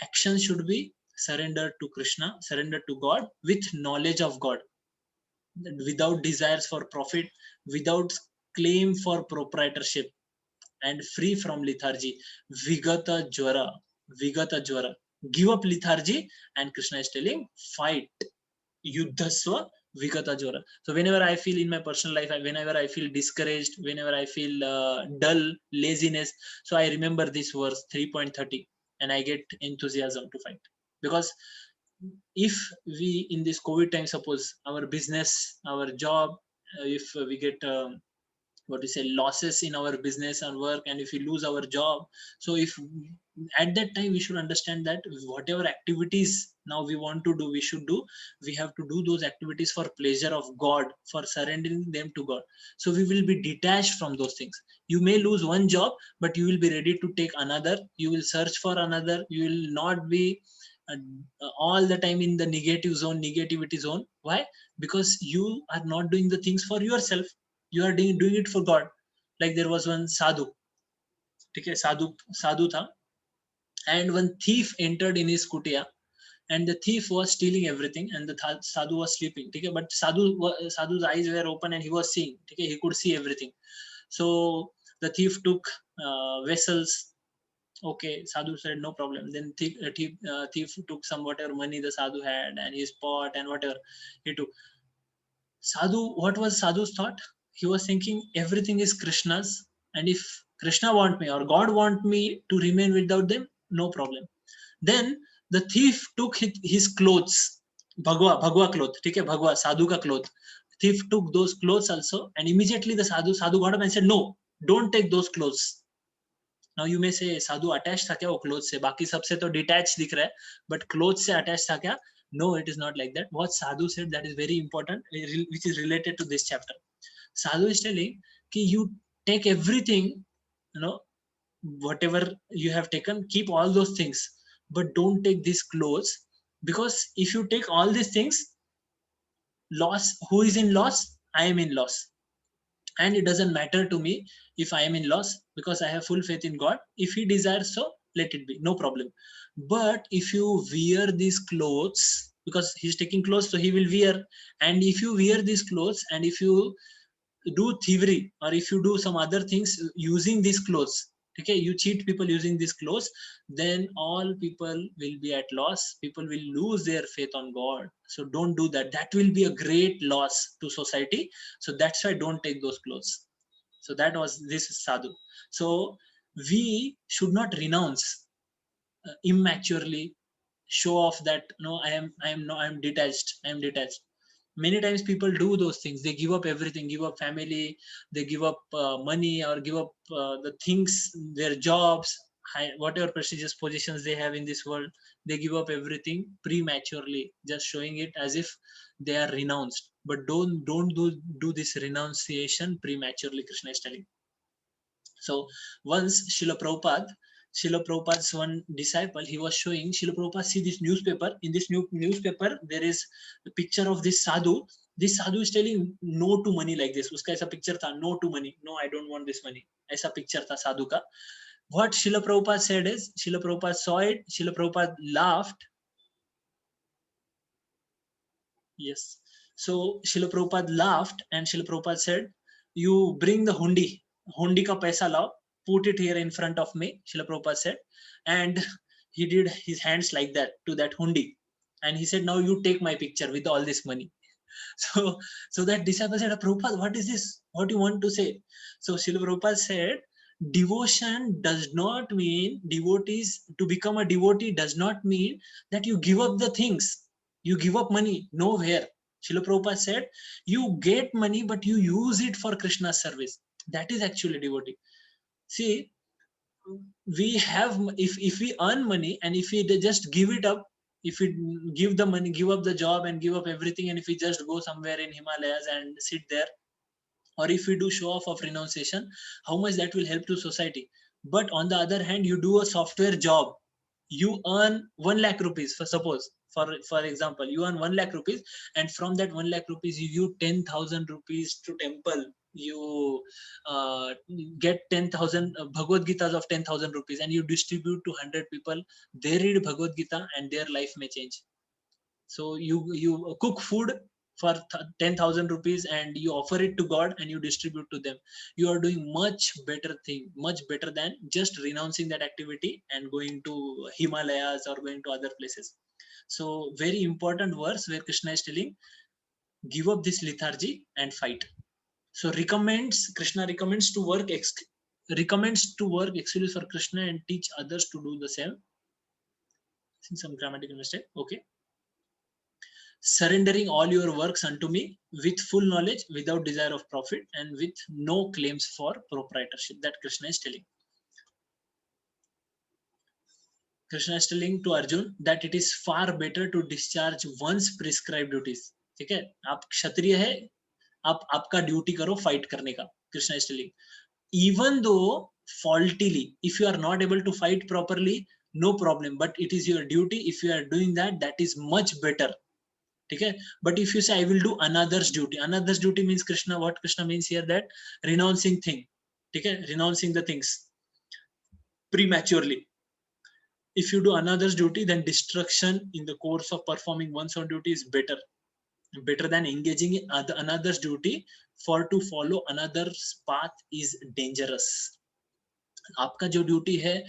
action should be surrendered to Krishna, surrendered to God with knowledge of God, without desires for profit, without claim for proprietorship, and free from lethargy. Vigata jwara, vigata jwara, give up lethargy. And Krishna is telling, fight, yuddhasva vigata jwara. So whenever I feel in my personal life, whenever I feel discouraged, whenever I feel dull, laziness, so I remember this verse 3.30 and I get enthusiasm to fight. Because if we in this COVID time, suppose our business, our job, if we get what we say, losses in our business and work, and if we lose our job, so if at that time we should understand that whatever activities now we want to do, we should do, we have to do those activities for pleasure of God, for surrendering them to God. So we will be detached from those things. You may lose one job, but you will be ready to take another, you will search for another, you will not be all the time in the negative zone, negativity zone. Why? Because you are not doing the things for yourself, you are doing it for God. Like there was one sadhu, okay, sadhu tha, and one thief entered in his kutia, and the thief was stealing everything, and the sadhu was sleeping. Okay, but sadhu's eyes were open and he was seeing. Okay, he could see everything. So the thief took vessels. Okay, sadhu said no problem. Then thief took some whatever money the sadhu had and his pot and whatever he took. Sadhu, what was sadhu's thought? he was thinking everything is Krishna's, and if Krishna want me or God want me to remain without them, no problem. Then the thief took his clothes, bhagwa cloth, ठीक है, bhagwa sadhu का cloth. Thief took those clothes also, and immediately the sadhu got up and said, no, don't take those clothes. Now you may say sadhu attached था क्या वो clothes से, बाकी सबसे तो detached दिख रहा है, but clothes से attached था क्या? No, it is not like that. What sadhu said, that is very important, which is related to this chapter. Sadhu is telling कि you take everything, you know, whatever you have taken, keep all those things, but don't take these clothes, because if you take all these things, loss, who is in loss? I am in loss. And it doesn't matter to me if I am in loss, because I have full faith in God. If he desires so, let it be, no problem. But if you wear these clothes, because he's taking clothes, so he will wear, and if you wear these clothes and if you do thievery or if you do some other things using these clothes, okay, you cheat people using these clothes, then all people will be at loss. People will lose their faith on God. So don't do that. That will be a great loss to society. So that's why don't take those clothes. So that was this sadhu. So we should not renounce immaturely, show off that no, I'm detached. Many times people do those things. They give up everything, give up family, they give up money, or give up the things, their jobs, whatever prestigious positions they have in this world. They give up everything prematurely, just showing it as if they are renounced. But don't do this renunciation prematurely, Krishna is telling. So once Srila Prabhupada's one disciple, he was showing Srila Prabhupada, see this newspaper. In this newspaper, there is a picture of this sadhu. This sadhu is telling no to money like this. Uska aisa picture tha, no to money. No, I don't want this money. Aisa picture tha sadhu ka. What Srila Prabhupada said is, Srila Prabhupada saw it. Srila Prabhupada laughed. Yes. So Srila Prabhupada laughed, and Srila Prabhupada said, you bring the hundi. Hundi ka paisa lao. Put it here in front of me, Srila Prabhupada said. And he did his hands like that to that hundi. And he said, now you take my picture with all this money. So that disciple said, Prabhupada, what is this? What do you want to say? So Srila Prabhupada said, devotion does not mean, devotees, to become a devotee does not mean that you give up the things. You give up money. Nowhere. Srila Prabhupada said, you get money, but you use it for Krishna's service. That is actually devotee. See, we have, if we earn money and if we just give it up, if we give the money, give up the job and give up everything, and if we just go somewhere in Himalayas and sit there, or if we do show off of renunciation, how much that will help to society. But on the other hand, you do a software job, you earn 1 lakh rupees, for suppose, for example, you earn 1 lakh rupees, and from that 1 lakh rupees you give 10,000 rupees to temple. You get 10,000 Bhagavad Gitas of 10,000 rupees, and you distribute to 100 people. They read Bhagavad Gita and their life may change. So you cook food for 10,000 rupees and you offer it to God and you distribute to them. You are doing much better thing, much better than just renouncing that activity and going to Himalayas or going to other places. So very important verse where Krishna is telling, give up this lethargy and fight. So Krishna recommends to work exclusively for Krishna and teach others to do the same. I think some grammatical mistake. Okay. Surrendering all your works unto me with full knowledge, without desire of profit, and with no claims for proprietorship. That Krishna is telling. Krishna is telling to Arjun that it is far better to discharge one's prescribed duties. ठीक है, आप क्षत्रिय है, आप आपका duty करो fight करने का. Krishna is telling, even though faultily, if you are not able to fight properly, no problem, but it is your duty. If you are doing that, that is much better. Okay, but if you say I will do another's duty means Krishna, what Krishna means here, that renouncing thing. Okay, renouncing the things prematurely. If you do another's duty, then destruction in the course of performing one's own duty is better than engaging in another's duty. For to follow another's path is dangerous. आपका जो duty है,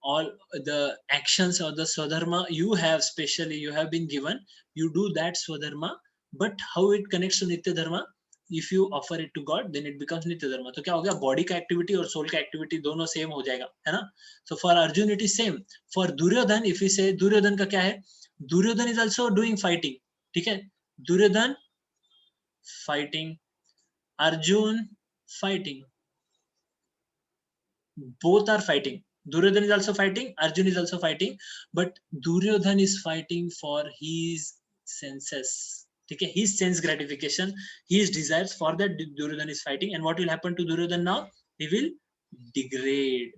all the actions or the swadharma you have, specially you have been given, you do that swadharma. But how it connects to nitya dharma? if you offer it to God, then it becomes nitya dharma. तो क्या हो गया, body का activity और soul का activity दोनों same हो जाएगा, है ना? So for Arjun it is same. For Duryodhan, if we say Duryodhan का क्या है, Duryodhan is also doing fighting, ठीक है? Duryodhan fighting, Arjun fighting, both are fighting. Duryodhan is also fighting, Arjun is also fighting, but Duryodhan is fighting for his senses. Okay, his sense gratification, his desires, for that Duryodhan is fighting. And what will happen to Duryodhan now? He will degrade.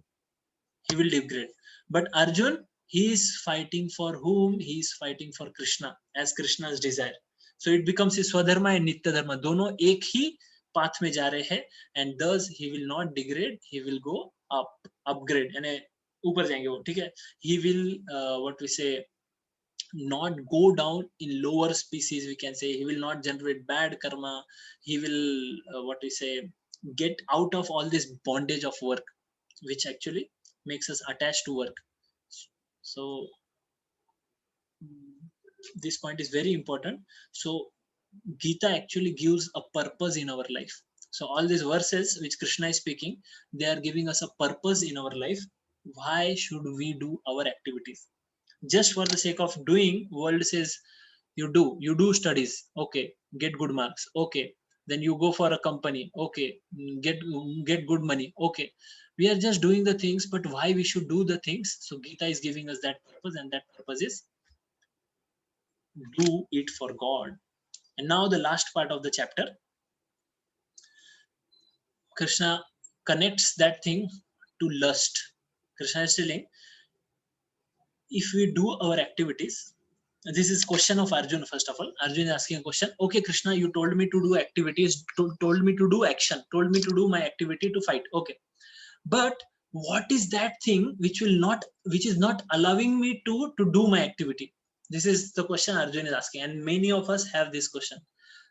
He will degrade. But Arjun, he is fighting for whom? He is fighting for Krishna, as Krishna's desire. So it becomes his Swadharma and Nitya Dharma. दोनों एक ही path में जा रहे हैं, and thus he will not degrade. He will go up, upgrade, यानी ऊपर जाएंगे वो, ठीक है? He will what we say, not go down in lower species, we can say. He will not generate bad karma. He will what we say, get out of all this bondage of work, which actually makes us attached to work. So this point is very important. So Gita actually gives a purpose in our life. So all these verses which Krishna is speaking, they are giving us a purpose in our life. Why should we do our activities? Just for the sake of doing, world says you do studies, okay, get good marks, okay, then you go for a company, okay, get good money, okay. We are just doing the things, but why we should do the things? So Gita is giving us that purpose, and that purpose is do it for God. And now the last part of the chapter, Krishna connects that thing to lust. Krishna is telling, if we do our activities, this is question of Arjun. First of all, Arjun is asking a question. Okay, Krishna, you told me to do activities, told me to do action, told me to do my activity to fight. Okay, but what is that thing which is not allowing me to do my activity? This is the question Arjun is asking, and many of us have this question,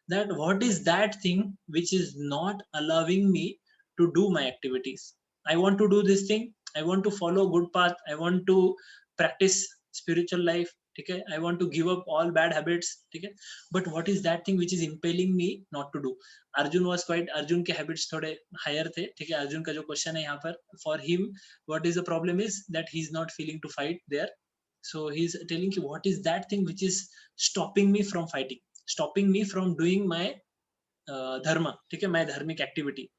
that what is that thing which is not allowing me to do my activities? I want to do this thing, I want to follow good path, I want to practice spiritual life, okay, I want to give up all bad habits, okay, but what is that thing which is impelling me not to do? Arjun के habits थोड़े higher थे, ठीक है? अर्जुन का जो question है यहाँ पर, for him what is the problem is that he is not feeling to fight there. So he is telling you, what is that thing which is stopping me from fighting, stopping me from doing my dharma, ठीक है, my dharmic activity.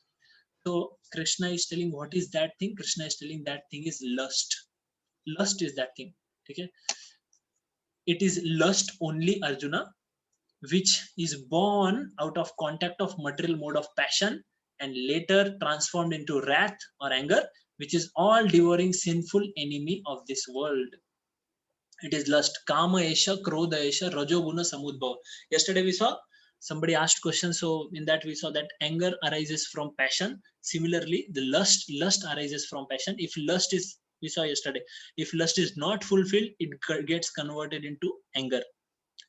So Krishna is telling, what is that thing? Krishna is telling that thing is lust. Lust is that thing, okay? It is lust only, Arjuna, which is born out of contact of material mode of passion and later transformed into wrath or anger, which is all devouring sinful enemy of this world. It is lust. Kama esha, krodha esha, rajoguna samudbhava. Yesterday we saw somebody asked question, so in that we saw that anger arises from passion. Similarly, the lust arises from passion. If lust is, we saw yesterday, if lust is not fulfilled, it gets converted into anger,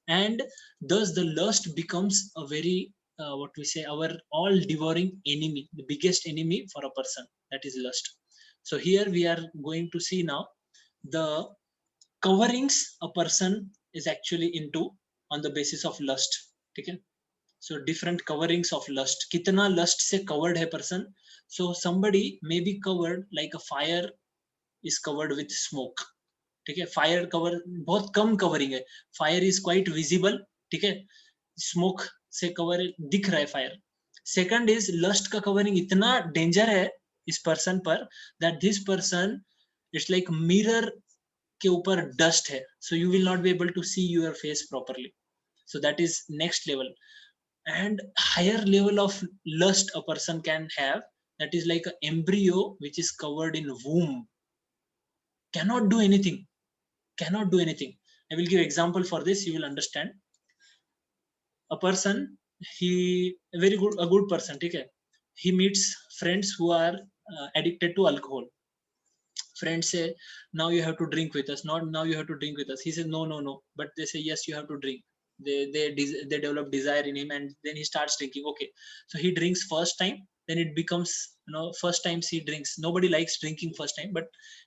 and thus the lust becomes a very what we say, our all devouring enemy, the biggest enemy for a person, that is lust. So here we are going to see now the coverings a person is actually into on the basis of lust, okay? So different coverings of lust, kitna lust se covered hai person. So somebody may be covered like a fire is covered with smoke, ठीक है? Fire cover बहुत कम covering है, fire is quite visible, ठीक है, smoke से cover दिख रहा है फायर. सेकंड इज लस्ट का कवरिंग इतना डेंजर है इस पर्सन पर that this person it's like mirror के ऊपर डस्ट है, so you will not be able to see your face properly. So that is next level. And higher level of lust a person can have, that is like an embryo which is covered in womb, cannot do anything. I will give example for this, you will understand. A person, he a good person, okay, he meets friends who are addicted to alcohol. Friends say, now you have to drink with us, not now you have to drink with us. He says no, but they say yes, you have to drink. They develop desire in him, and then he starts drinking. Okay, so he drinks first time, then it becomes, first times he drinks, nobody likes drinking first time, but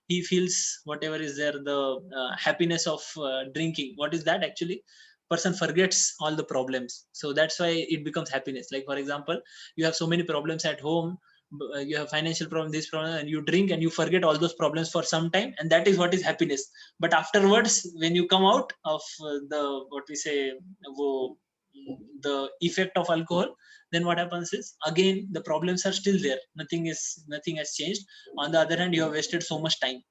he feels whatever is there, the happiness of drinking. What is that actually? person forgets all the problems. So that's why it becomes happiness. Like for example, you have so many problems at home, you have financial problem, this problem, and you drink and you forget all those problems for some time, and that is what is happiness. But afterwards, when you come out of the what we say the effect of alcohol, then what happens is again the problems are still there. Nothing has changed. On the other hand, you have wasted so much time.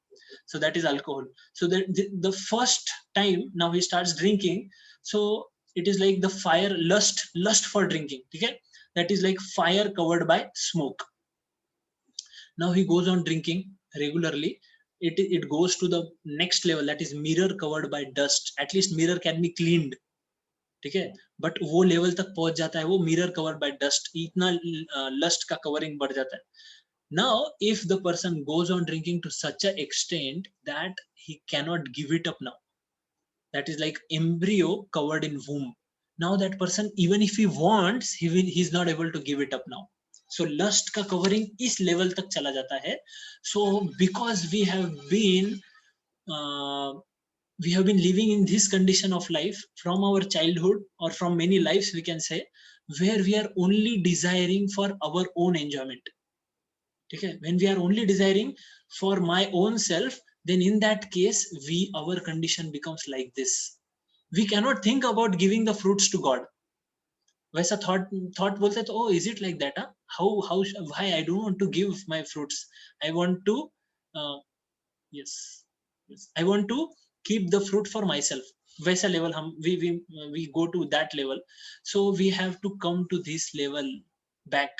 So that is alcohol. So the first time now he starts drinking, so it is like the fire, lust for drinking. Okay, that is like fire covered by smoke. Now he goes on drinking regularly. It goes to the next level, that is mirror covered by dust. At least mirror can be cleaned. ठीक है, but वो level तक पहुंच जाता है, वो mirror cover by dust, इतना lust का कवरिंग बढ़ जाता है. Now if the person goes on drinking to such an extent that he cannot give it up now, that is like embryo covered in womb. Now that person, even if he wants, he's not able to give it up now. So lust ka covering is level tak chala jata hai. So because uh, we have been living in this condition of life from our childhood, or from many lives we can say, where we are only desiring for our own enjoyment. Okay, when we are only desiring for my own self, then in that case our condition becomes like this. We cannot think about giving the fruits to God. वैसा thought बोलते तो, oh, is it like that? How why I don't want to give my fruits? I want to uh, yes, I want to keep the fruit for myself. वैसा level हम we go to that level. So we have to come to this level back.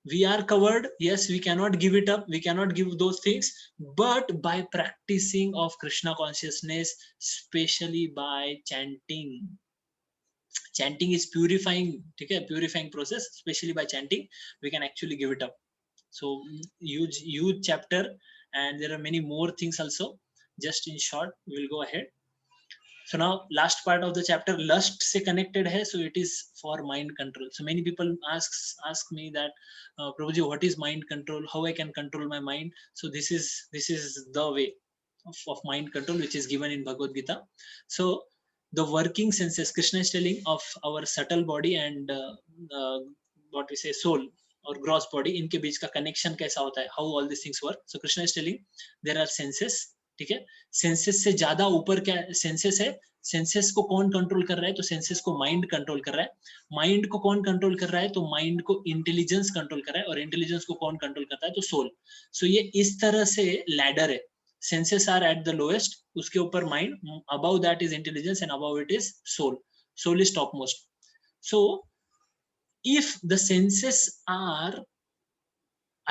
We are covered, yes, we cannot give it up, we cannot give those things, but by practicing of Krishna consciousness, especially by chanting is purifying. Okay, purifying process, especially by chanting we can actually give it up. So huge chapter, and there are many more things also. Just in short, we'll go ahead. So now last part of the chapter, lust se connected hai, so it is for mind control. So many people ask me that, Prabhuji, what is mind control, how I can control my mind? So this is the way of mind control, which is given in Bhagavad Gita. So the working senses, Krishna is telling of our subtle body and what we say soul or gross body, इनके बीच का connection कैसा होता है, how all these things work. So Krishna is telling there are senses. ठीक है, senses से ज्यादा ऊपर क्या सेंसेस है? सेंसेस को कौन कंट्रोल कर रहा है? तो सेंसेस को माइंड कंट्रोल कर रहा है. माइंड को कौन कंट्रोल कर रहा है? तो माइंड को इंटेलिजेंस कंट्रोल कर रहा है. और इंटेलिजेंस को कौन कंट्रोल करता है? तो सोल. सो ये इस तरह से लैडर है. Senses are at the lowest, उसके ऊपर mind, above that is intelligence, and above it is soul. Soul is top most. So if the senses are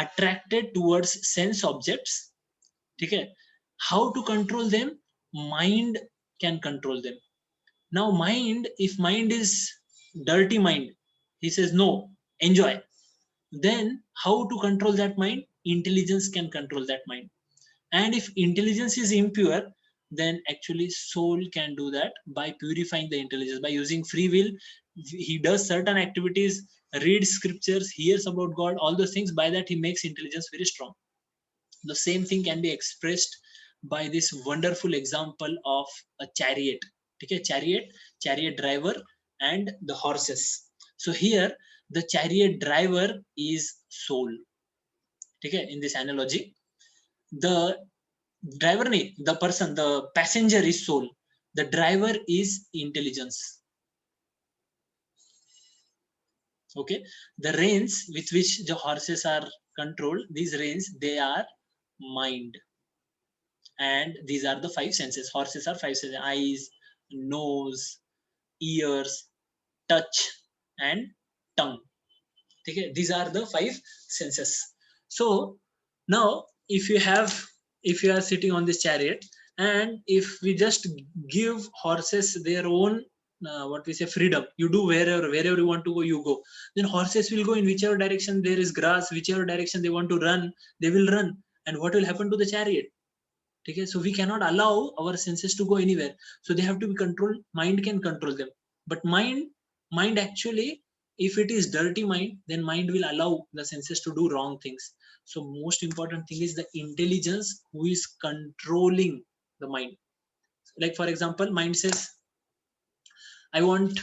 attracted towards sense objects, ठीक है, how to control them? Mind can control them. Now mind, if mind is dirty mind, he says no, enjoy, then how to control that mind? Intelligence can control that mind. And if intelligence is impure, then actually soul can do that by purifying the intelligence, by using free will. He does certain activities, reads scriptures, hears about God, all those things. By that he makes intelligence very strong. The same thing can be expressed by this wonderful example of a chariot. Okay, chariot driver and the horses. So here the chariot driver is soul. Okay, in this analogy, the driver nahi, the person, the passenger is soul, the driver is intelligence. Okay, the reins with which the horses are controlled, these reins, they are mind. And these are the five senses. Horses are five senses: eyes, nose, ears, touch, and tongue. Okay, these are the five senses. So now if you are sitting on this chariot, and if we just give horses their own what we say freedom, you do wherever you want to go, you go, then horses will go in whichever direction there is grass, whichever direction they want to run, they will run. And what will happen to the chariot? Okay, so we cannot allow our senses to go anywhere, so they have to be controlled. Mind can control them, but mind actually, if it is dirty mind, then mind will allow the senses to do wrong things. So most important thing is the intelligence who is controlling the mind. Like for example, mind says I want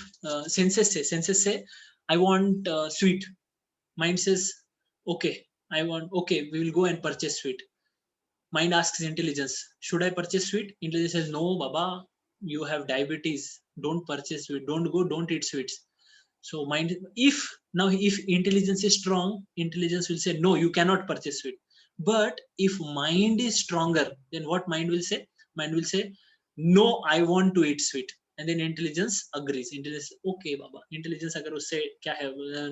senses say I want sweet. Mind says okay, I want, okay, we will go and purchase sweet. Mind asks intelligence, should I purchase sweet? Intelligence says, no baba, you have diabetes, don't purchase sweet, don't go, don't eat sweets. So mind, if now if intelligence is strong, intelligence will say no, you cannot purchase sweet. But if mind is stronger, then what mind will say? Mind will say, no, I want to eat sweet. And then intelligence agrees. Intelligence, okay baba. Intelligence agar usse kya hai,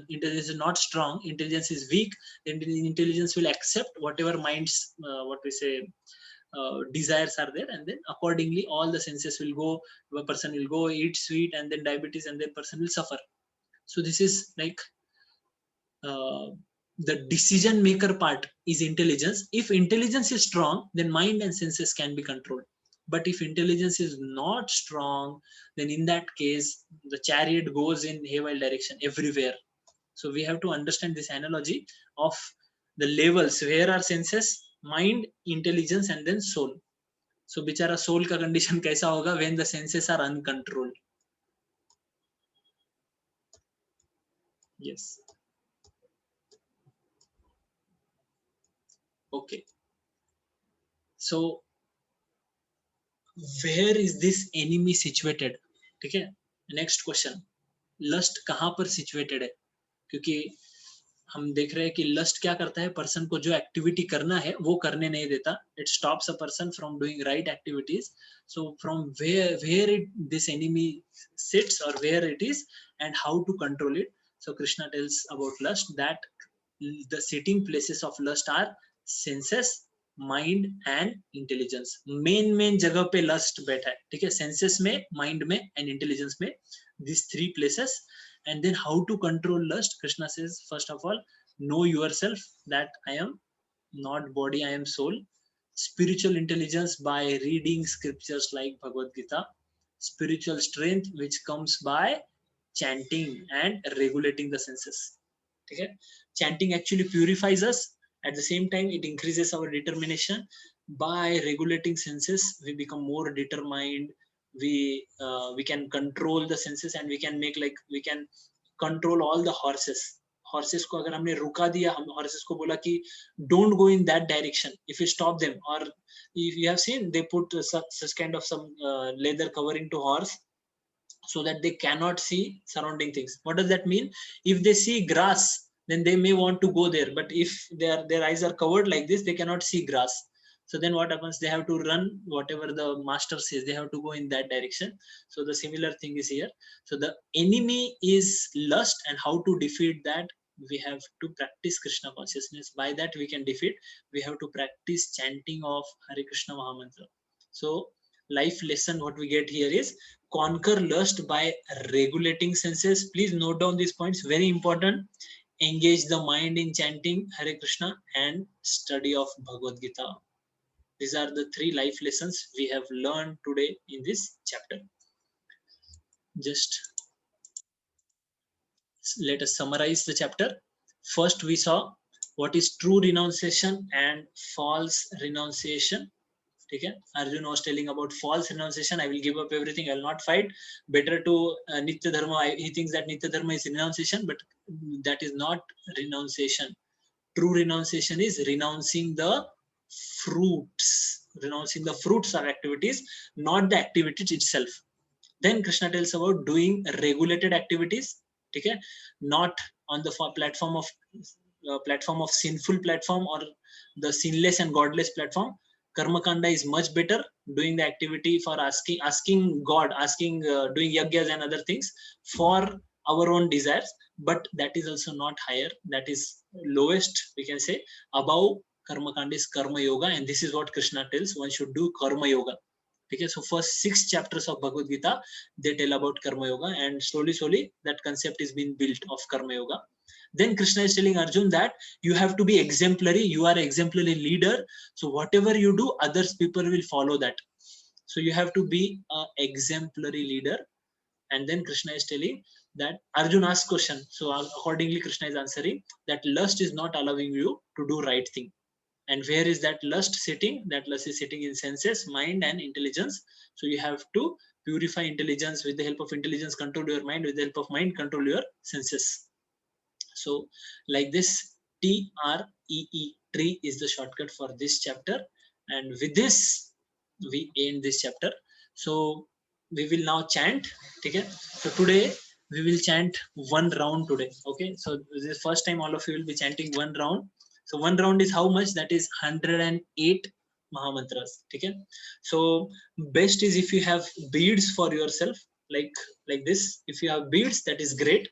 intelligence is not strong, intelligence is weak, then intelligence will accept whatever mind's what we say desires are there, and then accordingly all the senses will go, a person will go eat sweet, and then diabetes, and then person will suffer. So this is like uh, the decision maker part is intelligence. If intelligence is strong, then mind and senses can be controlled. But if intelligence is not strong, then in that case the chariot goes in haywire direction everywhere. So we have to understand this analogy of the levels, where are senses, mind, intelligence, and then soul. So bichara soul ka condition kaisa hoga when the senses are uncontrolled. Yes. Okay. So where is this enemy situated? ठीक है, next question, lust कहाँ पर situated है? क्योंकि हम देख रहे हैं कि लस्ट क्या करता है, पर्सन को जो एक्टिविटी करना है वो करने नहीं देता. It stops a person from doing right activities. So from where it this enemy sits और where it is and how to control it. So Krishna tells about lust that the sitting places of lust are senses, mind and intelligence. Main जगह पे lust बैठा है, ठीक है, senses में, mind में and intelligence में, this three places. And then how to control lust? Krishna says, first of all, know yourself that I am not body, I am soul. Spiritual intelligence by reading scriptures like Bhagavad Gita. Spiritual strength which comes by chanting and regulating the senses. Okay? Chanting actually purifies us. At the same time, it increases our determination. By regulating senses, we become more determined. We can control the senses, and we can make, like, we can control all the horses को अगर हमने रुका दिया, हम horses को बोला कि don't go in that direction, if you stop them, or if you have seen they put such kind of some leather covering to horse so that they cannot see surrounding things. What does that mean? If they see grass, then they may want to go there, but if their eyes are covered like this, they cannot see grass. So then what happens? They have to run whatever the master says, they have to go in that direction. So the similar thing is here. So the enemy is lust, and how to defeat that? We have to practice Krishna consciousness. By that we can defeat. We have to practice chanting of Hare Krishna Mahamantra. So life lesson what we get here is conquer lust by regulating senses. Please note down these points, very important. Engage the mind in chanting Hare Krishna and study of Bhagavad Gita. These are the three life lessons we have learned today in this chapter. Just let us summarize the chapter. First we saw what is true renunciation and false renunciation. Okay, Arjun was telling about false renunciation. I will give up everything, I will not fight. Better to Nitya Dharma. He thinks that Nitya Dharma is renunciation, but that is not renunciation. True renunciation is renouncing the fruits, renouncing the fruits of activities, not the activities itself. Then Krishna tells about doing regulated activities. Okay, not on the platform of sinful platform or the sinless and godless platform. Karma kanda is much better. Doing the activity for asking God, doing yagyas and other things for our own desires, but that is also not higher. That is lowest, we can say. Above karma kanda is karma yoga, and this is what Krishna tells, one should do karma yoga. Okay, so first 6 chapters of Bhagavad Gita, they tell about karma yoga, and slowly that concept is being built of karma yoga. Then Krishna is telling Arjun that you have to be exemplary. You are an exemplary leader. So whatever you do, others people will follow that. So you have to be an exemplary leader. And then Krishna is telling that Arjun asks question. So accordingly, Krishna is answering that lust is not allowing you to do right thing. And where is that lust sitting? That lust is sitting in senses, mind, and intelligence. So you have to purify intelligence. With the help of intelligence, control your mind. With the help of mind, control your senses. So like this, TREE, tree is the shortcut for this chapter. And with this, we end this chapter. So we will now chant. Okay? So today we will chant one round today. Okay, so this is the first time all of you will be chanting one round. So one round is how much? That is 108 Mahamantras. Okay? So best is if you have beads for yourself, like this. If you have beads, that is great.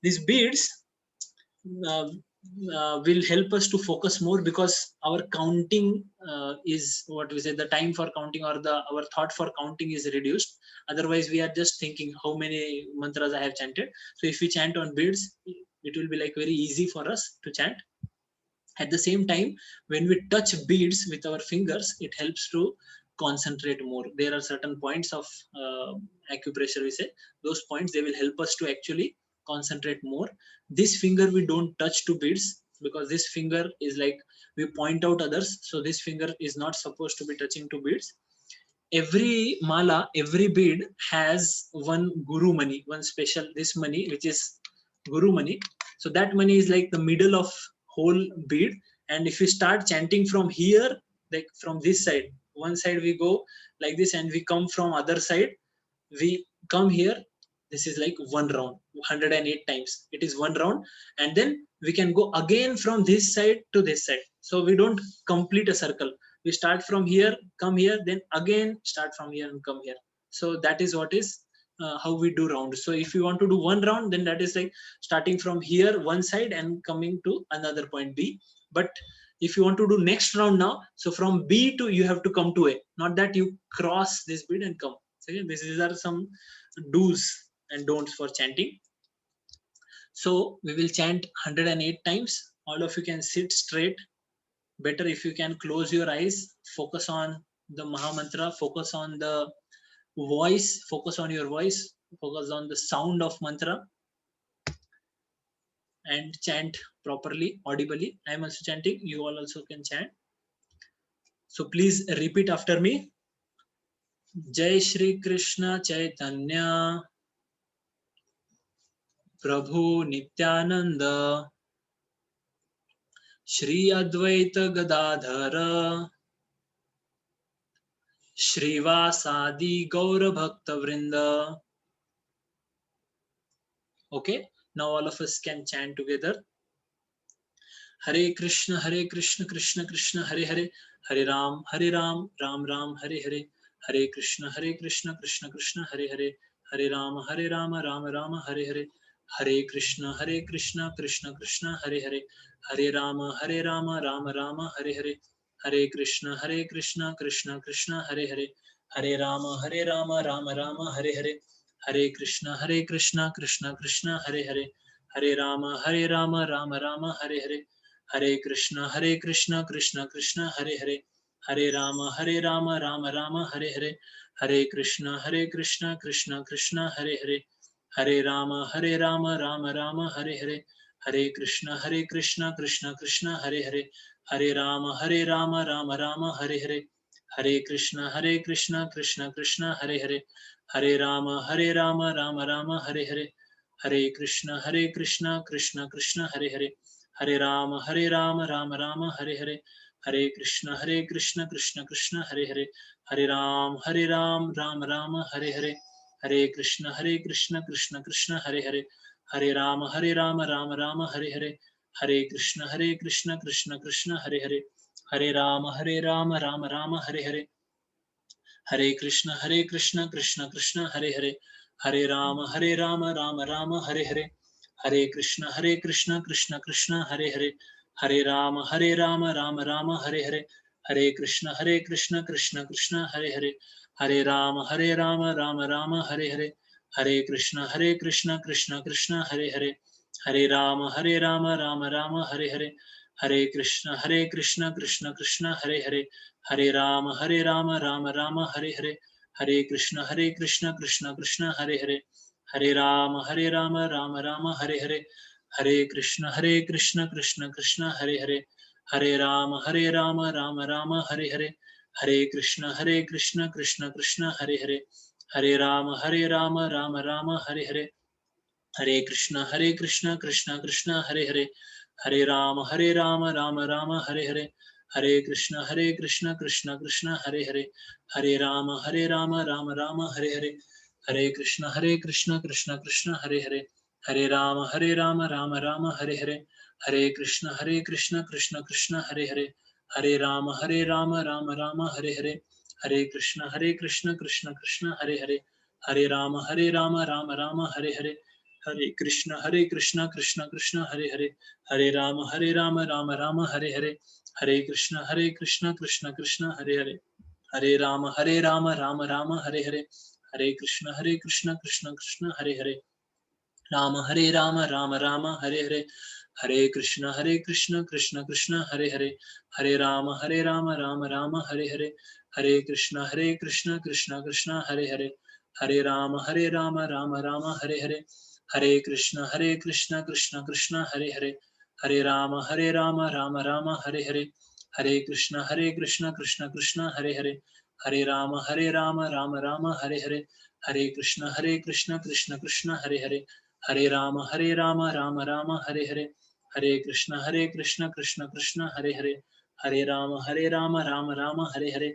These beads uh, will help us to focus more, because our counting is what we say, the time for counting or our thought for counting is reduced. Otherwise we are just thinking how many mantras I have chanted. So if we chant on beads, it will be like very easy for us to chant. At the same time, when we touch beads with our fingers, it helps to concentrate more. There are certain points of acupressure, we say, those points, they will help us to actually concentrate more. This finger we don't touch to beads, because this finger is like, we point out others, so this finger is not supposed to be touching to beads. Every mala, every bead has one guru money, one special this money, which is guru money. So that money is like the middle of whole bead. And if we start chanting from here, like from this side, one side we go like this, and we come from other side, we come here, this is like one round, 108 times, it is one round. And then we can go again from this side to this side. So we don't complete a circle, we start from here, come here, then again start from here and come here. So that is what is how we do round. So if you want to do one round, then that is like starting from here one side and coming to another point B. But if you want to do next round now, so from B to, you have to come to A, not that you cross this bead and come. So again, these are some do's and don'ts for chanting. So we will chant 108 times. All of you can sit straight. Better if you can close your eyes, focus on the Mahamantra, focus on the voice, focus on your voice, focus on the sound of mantra, and chant properly, audibly. I am also chanting, you all also can chant. So please repeat after me. Jai Shri Krishna Chaitanya Prabhu Nityananda Shri Advaita Gadadhara Shrivasadi Gaura Bhakta Vrinda. Okay, now all of us can chant together. Hare Krishna, Krishna Krishna, Hare Hare, Hare Ram, Ram Ram, Hare Hare, Hare Krishna, Krishna Krishna, Hare Hare, Hare Ram, Ram Ram, Hare Hare, Hare Krishna, Krishna Krishna, Hare Hare, Hare Ram, Ram Ram, Hare Hare, Hare Krishna, Krishna Krishna, Hare Hare, Hare Ram, Ram Ram, Hare Hare, Hare Krishna, Krishna Krishna, Hare Hare, Hare Ram, Ram Ram, Hare Hare, Hare Krishna, Krishna Krishna, Hare Hare, Hare Ram, Ram Ram, Hare Hare, Hare Krishna, Krishna Krishna, Hare Hare, Hare Ram, Ram Ram, Hare Hare, Hare Krishna, Krishna Krishna, Hare Hare, Hare Ram, Ram Ram, Hare Hare, Hare Krishna, Krishna Krishna, Hare Hare, Hare Ram, Ram Ram, Hare Hare, Hare Krishna, Krishna Krishna, Hare Hare, Hare Ram, Ram Ram, Hare Hare, Hare Krishna, Krishna Krishna, Hare Hare, Hare Ram, Ram Ram, Hare Hare, Hare Krishna, Krishna Krishna, Hare Hare, Hare Ram, Ram Ram, Hare Hare, Hare Krishna, Krishna Krishna, Hare Hare, Hare Ram, Ram Ram, Hare Hare, Hare Krishna, Krishna Krishna, Hare Hare, Hare Ram, Ram Ram, Hare Hare, Hare Krishna, Krishna Krishna, Hare Hare, Hare Ram, Ram Ram, Hare Hare, Hare Krishna, Krishna Hare Hare, Hare Ram, Ram Ram, Hare Hare, Hare Krishna, Krishna Hare Hare, Hare Ram, Ram Ram, Hare Hare, Hare Krishna, Krishna Hare Hare, Hare Ram, Ram Ram, Hare Hare, Hare Krishna, Krishna Hare Hare, Hare Ram, Ram Ram, Hare Hare, Hare Krishna, Krishna Hare Hare, Hare Ram, Ram Ram, Hare Hare, Hare Krishna, Krishna Krishna, Hare Hare, Hare Rama, Rama Rama, Hare Hare. Hare Krishna, Krishna Krishna, Hare Hare. Hare Rama, Rama Rama, Hare Hare. Hare Krishna, Krishna Krishna, Hare Hare. Hare Rama, Rama Rama, Hare Hare. Hare Krishna, Krishna Krishna, Hare Hare. Hare Rama, Rama Rama, Hare Hare. Hare Krishna, Krishna Krishna, Hare Hare. Hare Rama, Rama Rama, Hare Hare. Hare Krishna, Krishna Krishna, Hare Hare. Hare Rama, Rama Rama, Hare Hare. Hare Krishna, Krishna Krishna, Hare Hare. Hare Rama, Rama Rama, Hare Hare. Hare Krishna, Krishna Krishna, Hare Hare. Hare Rama, Rama Rama, Hare Hare. Hare Krishna, Krishna Krishna, Hare Hare. Rama, Rama Rama, Hare Hare. Hare Krishna, Krishna Krishna, Hare Hare. Hare Rama, Rama Rama, Hare Hare. Hare Krishna, Krishna Krishna, Hare Hare. Hare Rama, Rama Rama, Hare Hare. Hare Krishna, Krishna Krishna, Hare Hare. Hare Rama, Rama Rama, Hare Hare. Hare Krishna, Krishna Hare Hare. Hare Rama, Rama Rama, Hare Hare. Hare Krishna, Krishna Krishna, Hare Hare. Hare Rama, Rama Rama, Hare Hare. Hare Krishna, Krishna Krishna, Hare Hare. Hare Rama, Rama Rama, Hare Hare. Hare Krishna, Krishna Krishna, Hare Hare. Hare Rama, Rama Rama, Hare Hare.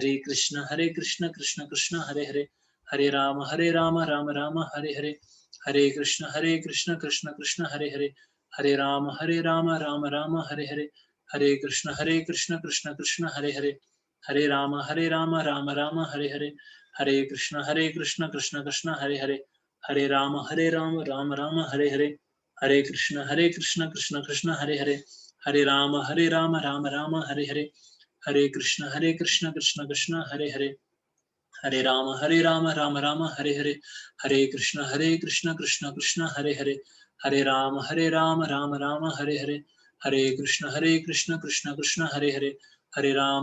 Hare Krishna, Krishna Krishna, Hare Hare. Hare Rama, Rama Rama, Hare Hare. Hare Krishna, Krishna Krishna, Hare Hare. Hare Rama, Rama Rama, Hare Hare. Hare Krishna, Krishna Krishna, Hare Hare. Hare Rama, Rama Rama, Hare Hare. Hare Krishna, Krishna Krishna, Hare Hare. Hare Rama, Rama Rama, Hare Hare. Hare Krishna, Krishna Krishna, Hare Hare. Hare Rama, Rama Rama, Hare Hare. Hare Krishna, Krishna Krishna, Hare Hare. Hare Rama, Rama Rama, Hare Hare. Hare Krishna, Krishna Krishna, Hare Hare. Hare Rama, Rama Rama, Hare Hare. Hare Krishna, Krishna Krishna, Hare Hare. Hare Rama, Rama Rama, Hare Hare. Hare Krishna, Krishna Krishna, Hare Hare. Hare Rama,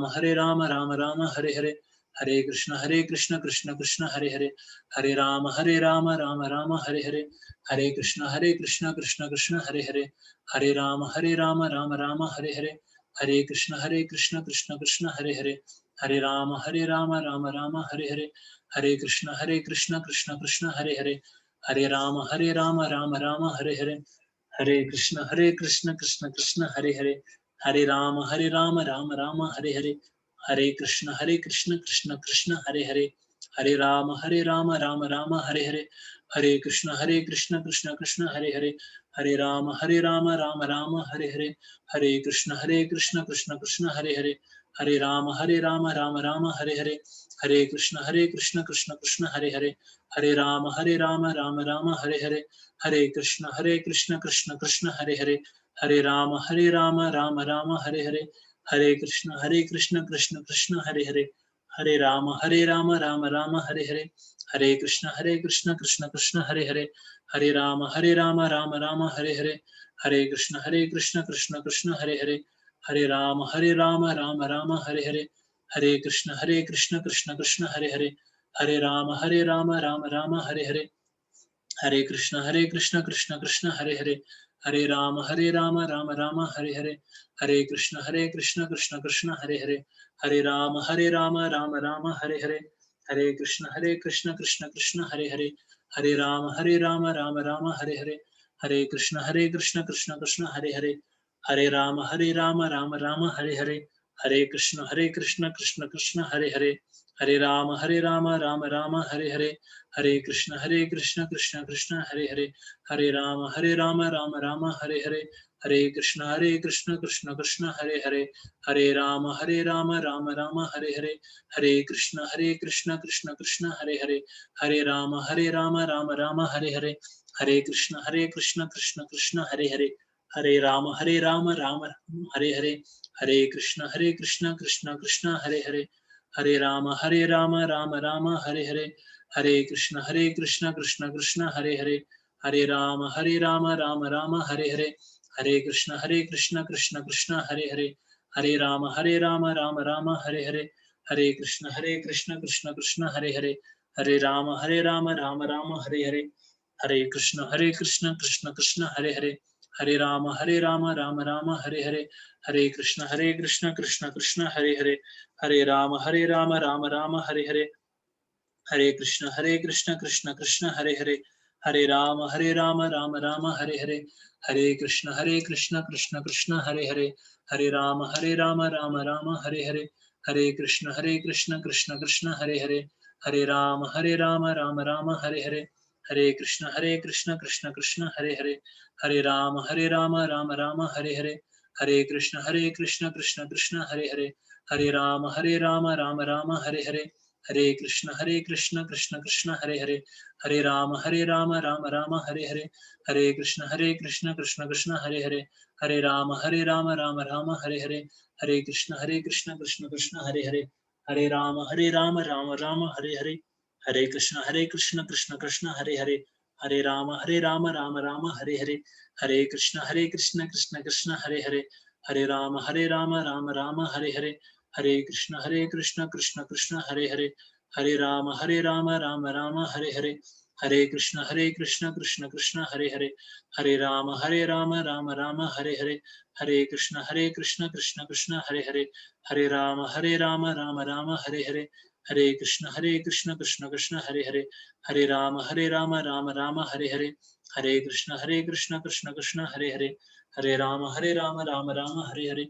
Rama Rama, Hare Hare. Hare Krishna, Krishna Krishna, Hare Hare. Hare Rama, Rama Rama, Hare Hare. Hare Krishna, Krishna Krishna, Hare Hare. Hare Rama, Rama Rama, Hare Hare. Hare Krishna, Krishna Krishna, Hare Hare. Hare Rama, Rama Rama, Hare Hare. Hare Krishna, Krishna Krishna, Hare Hare. Hare Rama, Rama Rama, Hare Hare. Hare Krishna, Krishna Krishna, Hare Hare. Hare Rama, Rama Rama, Hare Hare. Hare Krishna, Krishna Krishna, Hare Hare. Hare Rama, Rama Rama, Hare Hare. Hare Krishna, Krishna Krishna, Hare Hare. Hare Rama, Rama Rama, Hare Hare. Hare Krishna, Krishna Hare Hare. Hare Rama, Rama Rama, Hare Hare. Hare Krishna, Krishna Krishna, Hare Hare. Hare Rama, Rama Rama, Hare Hare. Hare Krishna, Krishna Krishna, Hare Hare. Hare Rama, Rama Rama, Hare Hare. Hare Krishna, Krishna Krishna, Hare Hare. Hare Rama, Rama Rama, Hare Hare. Hare Krishna, Krishna Krishna, Hare Hare. Hare Rama, Rama Rama, Hare Hare. Hare Krishna, Krishna Krishna, Hare Hare. Hare Rama, Rama Rama, Hare Hare. Hare Krishna, Krishna Krishna, Hare Hare. Hare Rama, Rama Rama, Hare Hare. Hare Krishna, Krishna Krishna, Hare Hare. Hare Rama, Rama Rama, Hare Hare. Hare Krishna, Krishna Krishna, Hare Hare. Hare Rama, Rama Rama, Hare Hare. Hare Krishna, Krishna Krishna, Hare Hare. Hare Rama, Rama Rama, Hare Hare. Hare Krishna, Krishna Krishna, Hare Hare. Hare Rama, Rama Rama, Hare Hare. Hare Krishna, Krishna Krishna, Hare Hare. Hare Rama, Rama Rama, Hare Hare. Hare Krishna, Krishna Krishna, Hare Hare. Hare Rama, Rama Rama, Hare Hare. Hare Krishna, Krishna Krishna, Hare Hare. Hare Rama, Rama Hare Hare. Hare Krishna, Krishna Krishna, Hare Hare. Hare Rama, Rama Rama, Hare Hare. Hare Krishna, Krishna Krishna, Hare Hare. Hare Rama, Rama Rama, Hare Hare. Hare Krishna, Krishna Krishna, Hare Hare. Hare Rama, Rama Rama, Hare Hare. Hare Krishna, Krishna Krishna, Hare Hare. Hare Rama, Rama Rama, Hare Hare. Hare Krishna, Krishna Krishna, Hare Hare. Hare Rama, Rama Rama, Hare Hare. Hare Krishna, Krishna Krishna, Hare Hare. Hare Rama, Rama Rama, Hare Hare. Hare Krishna Krishna Krishna Hare Hare, Hare Rama Rama Rama Hare Hare, Hare Krishna Krishna Krishna Hare Hare, Hare Rama Rama Rama Hare Hare, Hare Krishna Krishna Krishna Hare Hare, Hare Rama Rama Rama Hare Hare, Hare Krishna Krishna Krishna Hare Hare, Hare Rama Rama Rama Hare Hare, Hare Krishna Krishna Krishna Hare Hare, Hare Rama Rama Rama Hare Hare, Hare Krishna Krishna Krishna Hare Hare, Hare Rama Rama Rama Hare Hare, Hare Krishna Krishna Krishna Hare Hare, Hare Rama Rama Rama Hare Hare, Hare Krishna Krishna Krishna Hare Hare, Hare Rama Rama Rama Hare Hare, Hare Krishna Krishna Krishna Hare Hare, Hare Rama Rama Rama Hare Hare, Hare Krishna Krishna Krishna Hare Hare, Hare Rama Rama Rama Hare Hare, Hare Krishna Krishna Krishna Hare Hare, Hare Rama Rama Rama Hare Hare, Hare Krishna Krishna Krishna Hare Hare, Hare Rama Rama Rama Hare Hare, Hare Krishna Krishna Krishna Hare Hare, Hare Rama Rama Rama Hare Hare, Hare Krishna Krishna Krishna Hare Hare, Hare Rama Rama Rama Hare Hare, Hare Krishna Krishna Krishna Hare Hare, Hare Rama Rama Rama Hare Hare, Hare Krishna Krishna Krishna Hare Hare, Hare Rama Rama Rama Hare Hare, Hare Krishna Krishna Krishna Hare Hare, Hare Rama Rama Rama Hare Hare,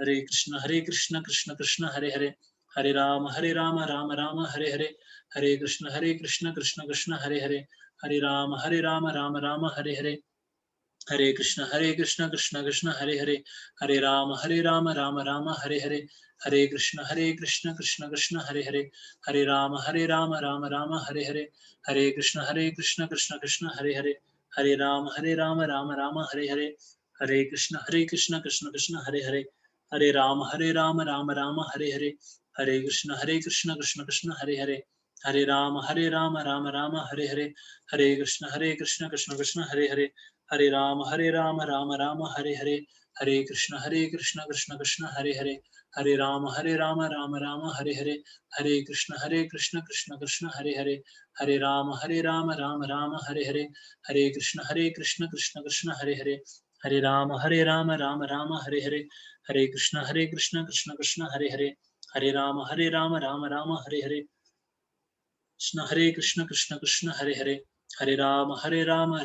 Hare Krishna Krishna Krishna Hare Hare, Hare Rama Rama Rama Hare Hare, Hare Krishna Krishna Krishna Hare Hare, Hare Rama Rama Rama Hare Hare, Hare Krishna Krishna Krishna Hare Hare, Hare Rama Rama Hare Hare, Hare Krishna Krishna Krishna Hare Hare, Hare Rama Rama Rama Hare Hare, Hare Krishna Krishna Krishna Hare Hare, Hare Rama Rama Hare Hare, Hare Krishna Krishna Krishna Hare Hare, Hare Rama Rama Hare Hare, Hare Krishna Krishna Krishna Hare Hare, Hare Rama Rama Hare Hare, Hare Krishna Krishna Krishna Hare Hare, Hare Rama Rama Hare Hare, Hare Krishna Krishna Krishna Hare Hare, Hare Rama Rama Hare Hare, Hare Krishna Krishna Krishna Hare Hare, Hare Rama Rama Hare Hare, Krishna Krishna Hare Hare, Hare Rama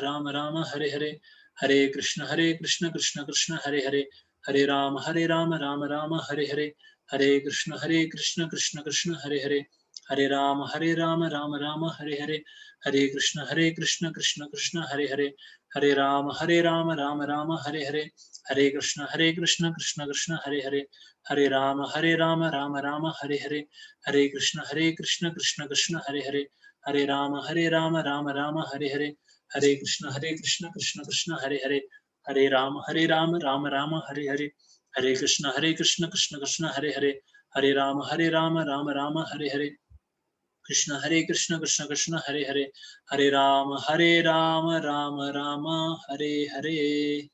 Rama Rama Hare Hare, Hare Krishna Krishna Krishna Hare Hare, Hare Rama Rama Rama Hare Hare, Hare Krishna Krishna Krishna Hare Hare, Hare Rama Rama Rama Hare Hare, Hare Krishna Krishna Krishna Hare Hare, Hare Rama Rama Rama Hare Hare, Hare Krishna Krishna Krishna Hare Hare, Hare Rama Rama Hare Hare, Hare Krishna Krishna Krishna Hare Hare, Hare Rama Rama Rama Hare Hare, Hare Krishna Krishna Krishna Hare Hare, Hare Rama Rama Rama Hare Hare, Hare Krishna Krishna Krishna Hare Hare, Hare Rama Rama Rama Hare Hare, Krishna Krishna Krishna Hare Hare, Hare Rama Rama Rama Hare Hare.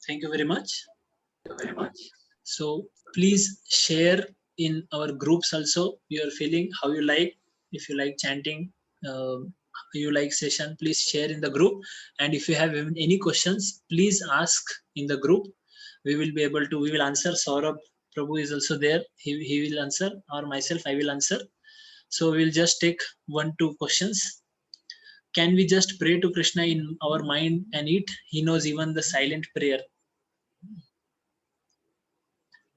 Thank you very much. So please share in our groups also your feeling, how you like. If you like chanting, you like session, please share in the group. And if you have any questions, please ask in the group. We will answer. Saurabh Prabhu is also there. He will answer, or myself, I will answer. So we'll just take 1-2 questions. Can we just pray to Krishna in our mind and eat? He knows even the silent prayer.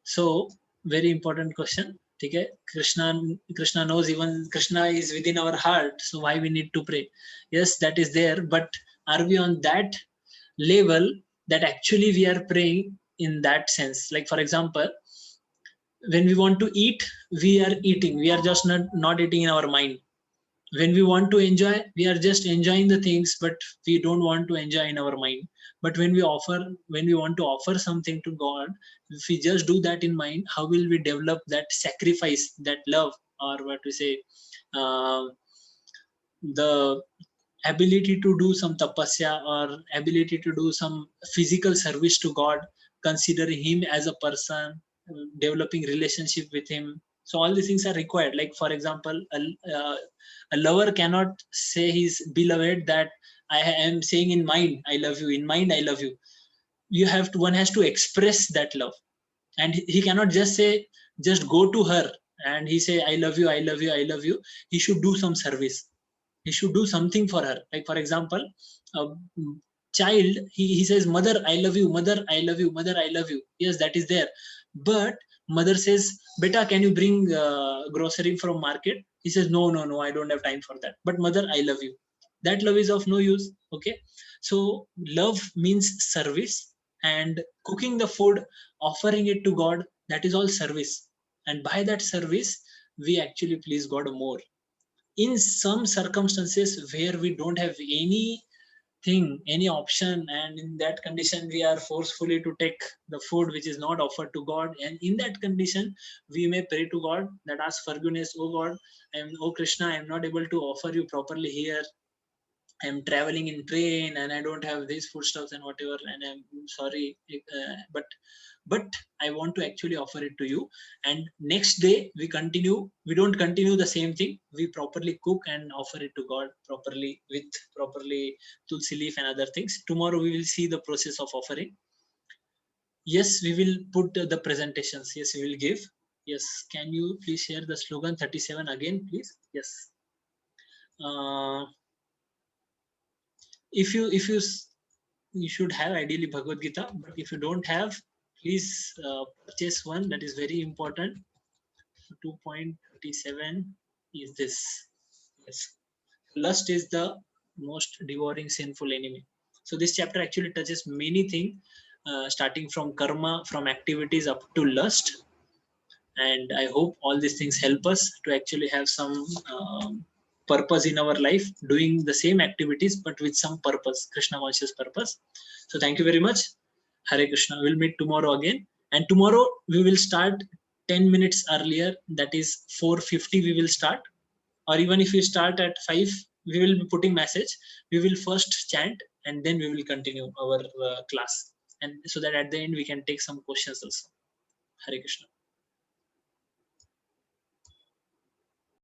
So very important question. Okay, Krishna knows, even Krishna is within our heart. So why we need to pray? Yes, that is there. But are we on that level that actually we are praying in that sense? Like, for example, when we want to eat, we are eating. We are just not eating in our mind. When we want to enjoy, we are just enjoying the things, but we don't want to enjoy in our mind. But when we want to offer something to God, if we just do that in mind, how will we develop that sacrifice, that love, or what we say, the ability to do some tapasya, or ability to do some physical service to God, considering him as a person, developing relationship with him. So all these things are required. Like, for example, a lover cannot say his beloved that I am saying in mind I love you, in mind I love you. one has to express that love, and he cannot just say, just go to her and he say, I love you, I love you, I love you. He should do some service. He should do something for her. Like for example, a child, he says, mother, I love you, mother, I love you, mother, I love you. Yes, that is there. But mother says, beta, can you bring grocery from market? He says, no, no, no, I don't have time for that. But mother, I love you. That love is of no use. Okay, so love means service, and cooking the food, offering it to God, that is all service. And by that service, we actually please God more. In some circumstances where we don't have any option, and in that condition we are forcefully to take the food which is not offered to God, and in that condition we may pray to God, that ask forgiveness. Oh God, oh Krishna, I am not able to offer you properly here. I'm traveling in train and I don't have these foodstuffs and whatever, and I'm sorry, but I want to actually offer it to you. And next day we don't continue the same thing. We properly cook and offer it to God properly, with properly tulsi leaf and other things. Tomorrow we will see the process of offering. Yes, we will put the presentations. Yes, we will give. Yes, can you please share the slogan 37 again, please? Yes. If you should have ideally Bhagavad Gita, but if you don't have, please purchase one. That is very important. 2.37 is this. Yes, lust is the most devouring sinful enemy. So this chapter actually touches many things, starting from karma, from activities, up to lust. And I hope all these things help us to actually have some purpose in our life, doing the same activities but with some purpose, Krishna conscious purpose. So thank you very much. Hare Krishna. We'll meet tomorrow again, and tomorrow we will start 10 minutes earlier. That is 4:50 we will start, or even if we start at 5, we will be putting message. We will first chant and then we will continue our class, and so that at the end we can take some questions also. Hare Krishna.